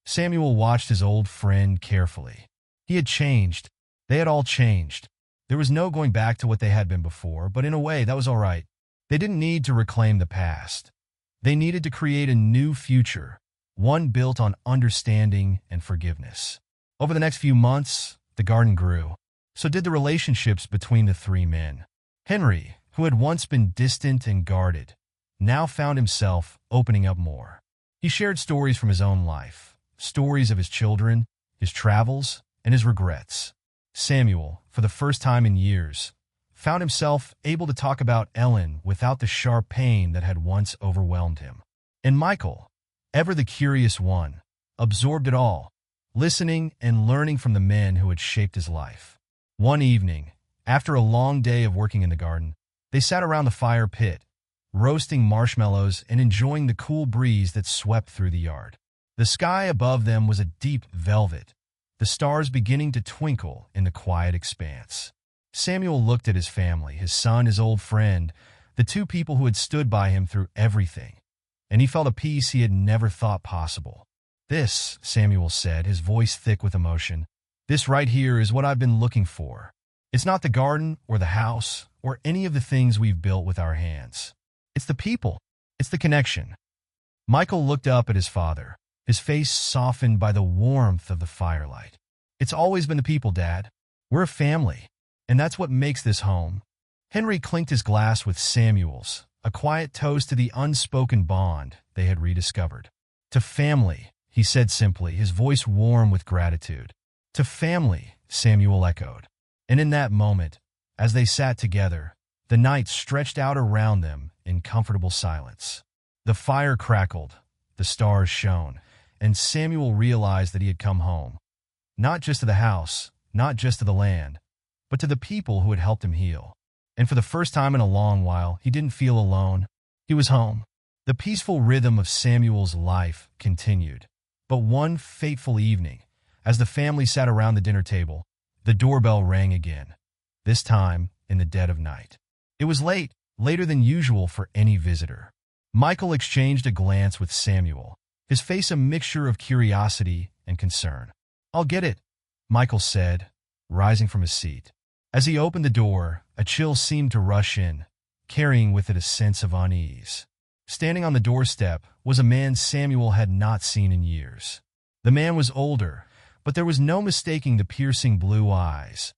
Samuel watched his old friend carefully. He had changed. They had all changed. There was no going back to what they had been before, but in a way, that was all right. They didn't need to reclaim the past. They needed to create a new future, one built on understanding and forgiveness. Over the next few months, the garden grew. So did the relationships between the three men. Henry, who had once been distant and guarded, now found himself opening up more. He shared stories from his own life, stories of his children, his travels, and his regrets. Samuel, for the first time in years, found himself able to talk about Ellen without the sharp pain that had once overwhelmed him. And Michael, ever the curious one, absorbed it all, listening and learning from the men who had shaped his life. One evening, after a long day of working in the garden, they sat around the fire pit, roasting marshmallows and enjoying the cool breeze that swept through the yard. The sky above them was a deep velvet, the stars beginning to twinkle in the quiet expanse. Samuel looked at his family, his son, his old friend, the two people who had stood by him through everything, and he felt a peace he had never thought possible. This, Samuel said, his voice thick with emotion, this right here is what I've been looking for. It's not the garden or the house or any of the things we've built with our hands. It's the people. It's the connection. Michael looked up at his father, his face softened by the warmth of the firelight. It's always been the people, Dad. We're a family, and that's what makes this home. Henry clinked his glass with Samuel's, a quiet toast to the unspoken bond they had rediscovered. To family, he said simply, his voice warm with gratitude. To family, Samuel echoed. And in that moment, as they sat together, the night stretched out around them in comfortable silence. The fire crackled, the stars shone, and Samuel realized that he had come home. Not just to the house, not just to the land, but to the people who had helped him heal. And for the first time in a long while, he didn't feel alone. He was home. The peaceful rhythm of Samuel's life continued. But one fateful evening, as the family sat around the dinner table, the doorbell rang again, this time in the dead of night. It was late, later than usual for any visitor. Michael exchanged a glance with Samuel, his face a mixture of curiosity and concern. I'll get it, Michael said, rising from his seat. As he opened the door, a chill seemed to rush in, carrying with it a sense of unease. Standing on the doorstep was a man Samuel had not seen in years. The man was older, but there was no mistaking the piercing blue eyes,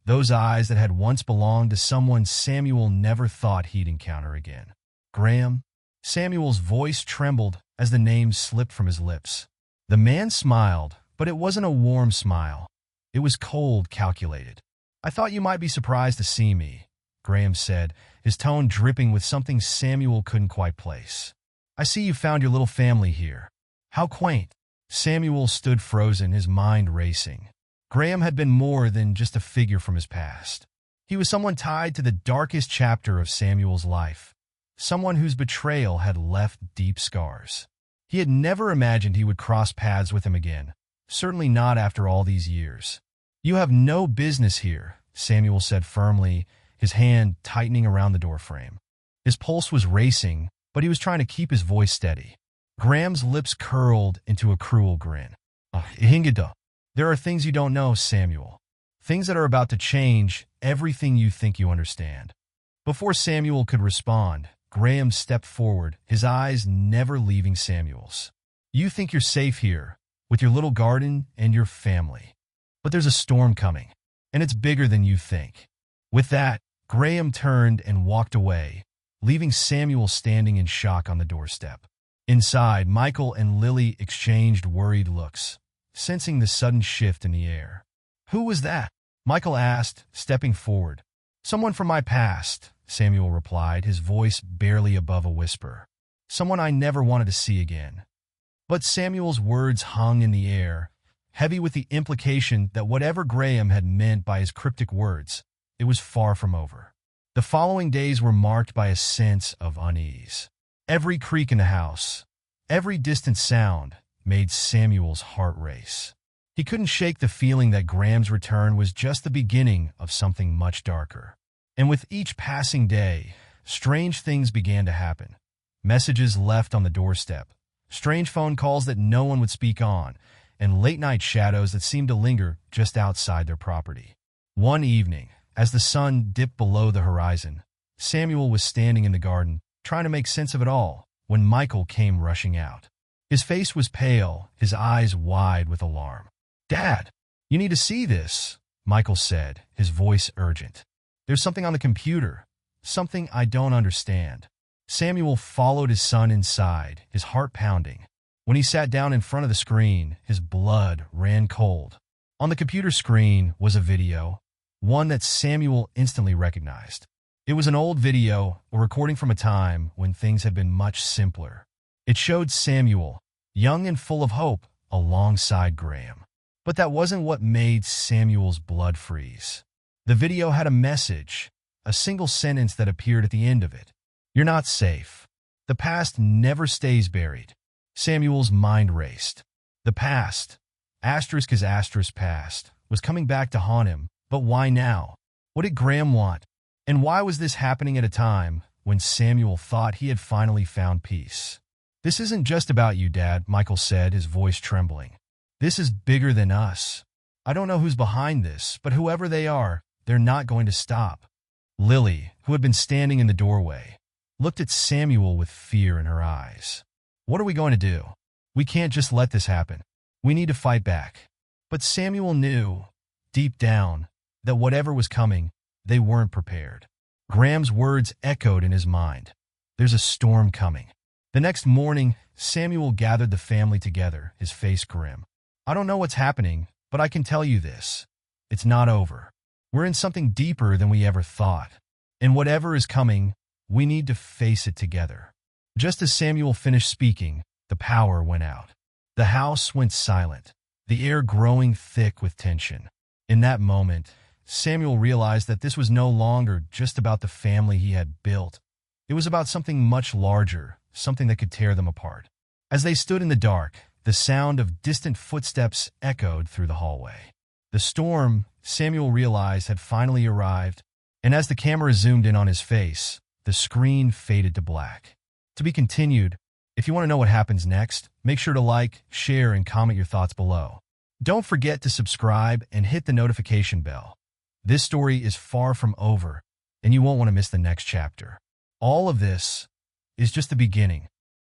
those eyes that had once belonged to someone Samuel never thought he'd encounter again. Graham? Samuel's voice trembled as the name slipped from his lips. The man smiled, but it wasn't a warm smile. It was cold, calculated. I thought you might be surprised to see me, Graham said, his tone dripping with something Samuel couldn't quite place. I see you found your little family here. How quaint. Samuel stood frozen, his mind racing. Graham had been more than just a figure from his past. He was someone tied to the darkest chapter of Samuel's life, someone whose betrayal had left deep scars. He had never imagined he would cross paths with him again, certainly not after all these years. You have no business here, Samuel said firmly, his hand tightening around the doorframe. His pulse was racing, but he was trying to keep his voice steady. Graham's lips curled into a cruel grin. There are things you don't know, Samuel. Things that are about to change everything you think you understand. Before Samuel could respond, Graham stepped forward, his eyes never leaving Samuel's. "You think you're safe here, with your little garden and your family. But there's a storm coming, and it's bigger than you think." With that, Graham turned and walked away, leaving Samuel standing in shock on the doorstep. Inside, Michael and Lily exchanged worried looks, sensing the sudden shift in the air. "Who was that?" Michael asked, stepping forward. "Someone from my past," Samuel replied, his voice barely above a whisper. "Someone I never wanted to see again." But Samuel's words hung in the air, heavy with the implication that whatever Graham had meant by his cryptic words, it was far from over. The following days were marked by a sense of unease. Every creak in the house, every distant sound, made Samuel's heart race. He couldn't shake the feeling that Graham's return was just the beginning of something much darker. And with each passing day, strange things began to happen. Messages left on the doorstep, strange phone calls that no one would speak on, and late-night shadows that seemed to linger just outside their property. One evening, as the sun dipped below the horizon, Samuel was standing in the garden, trying to make sense of it all, when Michael came rushing out. His face was pale, his eyes wide with alarm. "Dad, you need to see this," Michael said, his voice urgent. "There's something on the computer, something I don't understand." Samuel followed his son inside, his heart pounding. When he sat down in front of the screen, his blood ran cold. On the computer screen was a video, one that Samuel instantly recognized. It was an old video, a recording from a time when things had been much simpler. It showed Samuel, young and full of hope, alongside Graham. But that wasn't what made Samuel's blood freeze. The video had a message, a single sentence that appeared at the end of it. "You're not safe. The past never stays buried." Samuel's mind raced. The past, asterisk is asterisk past, was coming back to haunt him. But why now? What did Graham want? And why was this happening at a time when Samuel thought he had finally found peace? "This isn't just about you, Dad," Michael said, his voice trembling. "This is bigger than us. I don't know who's behind this, but whoever they are, they're not going to stop." Lily, who had been standing in the doorway, looked at Samuel with fear in her eyes. "What are we going to do? We can't just let this happen. We need to fight back." But Samuel knew, deep down, that whatever was coming, they weren't prepared. Graham's words echoed in his mind. "There's a storm coming." The next morning, Samuel gathered the family together, his face grim. "I don't know what's happening, but I can tell you this. It's not over. We're in something deeper than we ever thought. And whatever is coming, we need to face it together." Just as Samuel finished speaking, the power went out. The house went silent, the air growing thick with tension. In that moment, Samuel realized that this was no longer just about the family he had built. It was about something much larger, something that could tear them apart. As they stood in the dark, the sound of distant footsteps echoed through the hallway. The storm, Samuel realized, had finally arrived, and as the camera zoomed in on his face, the screen faded to black. To be continued. If you want to know what happens next, make sure to like, share, and comment your thoughts below. Don't forget to subscribe and hit the notification bell. This story is far from over, and you won't want to miss the next chapter. All of this is just the beginning.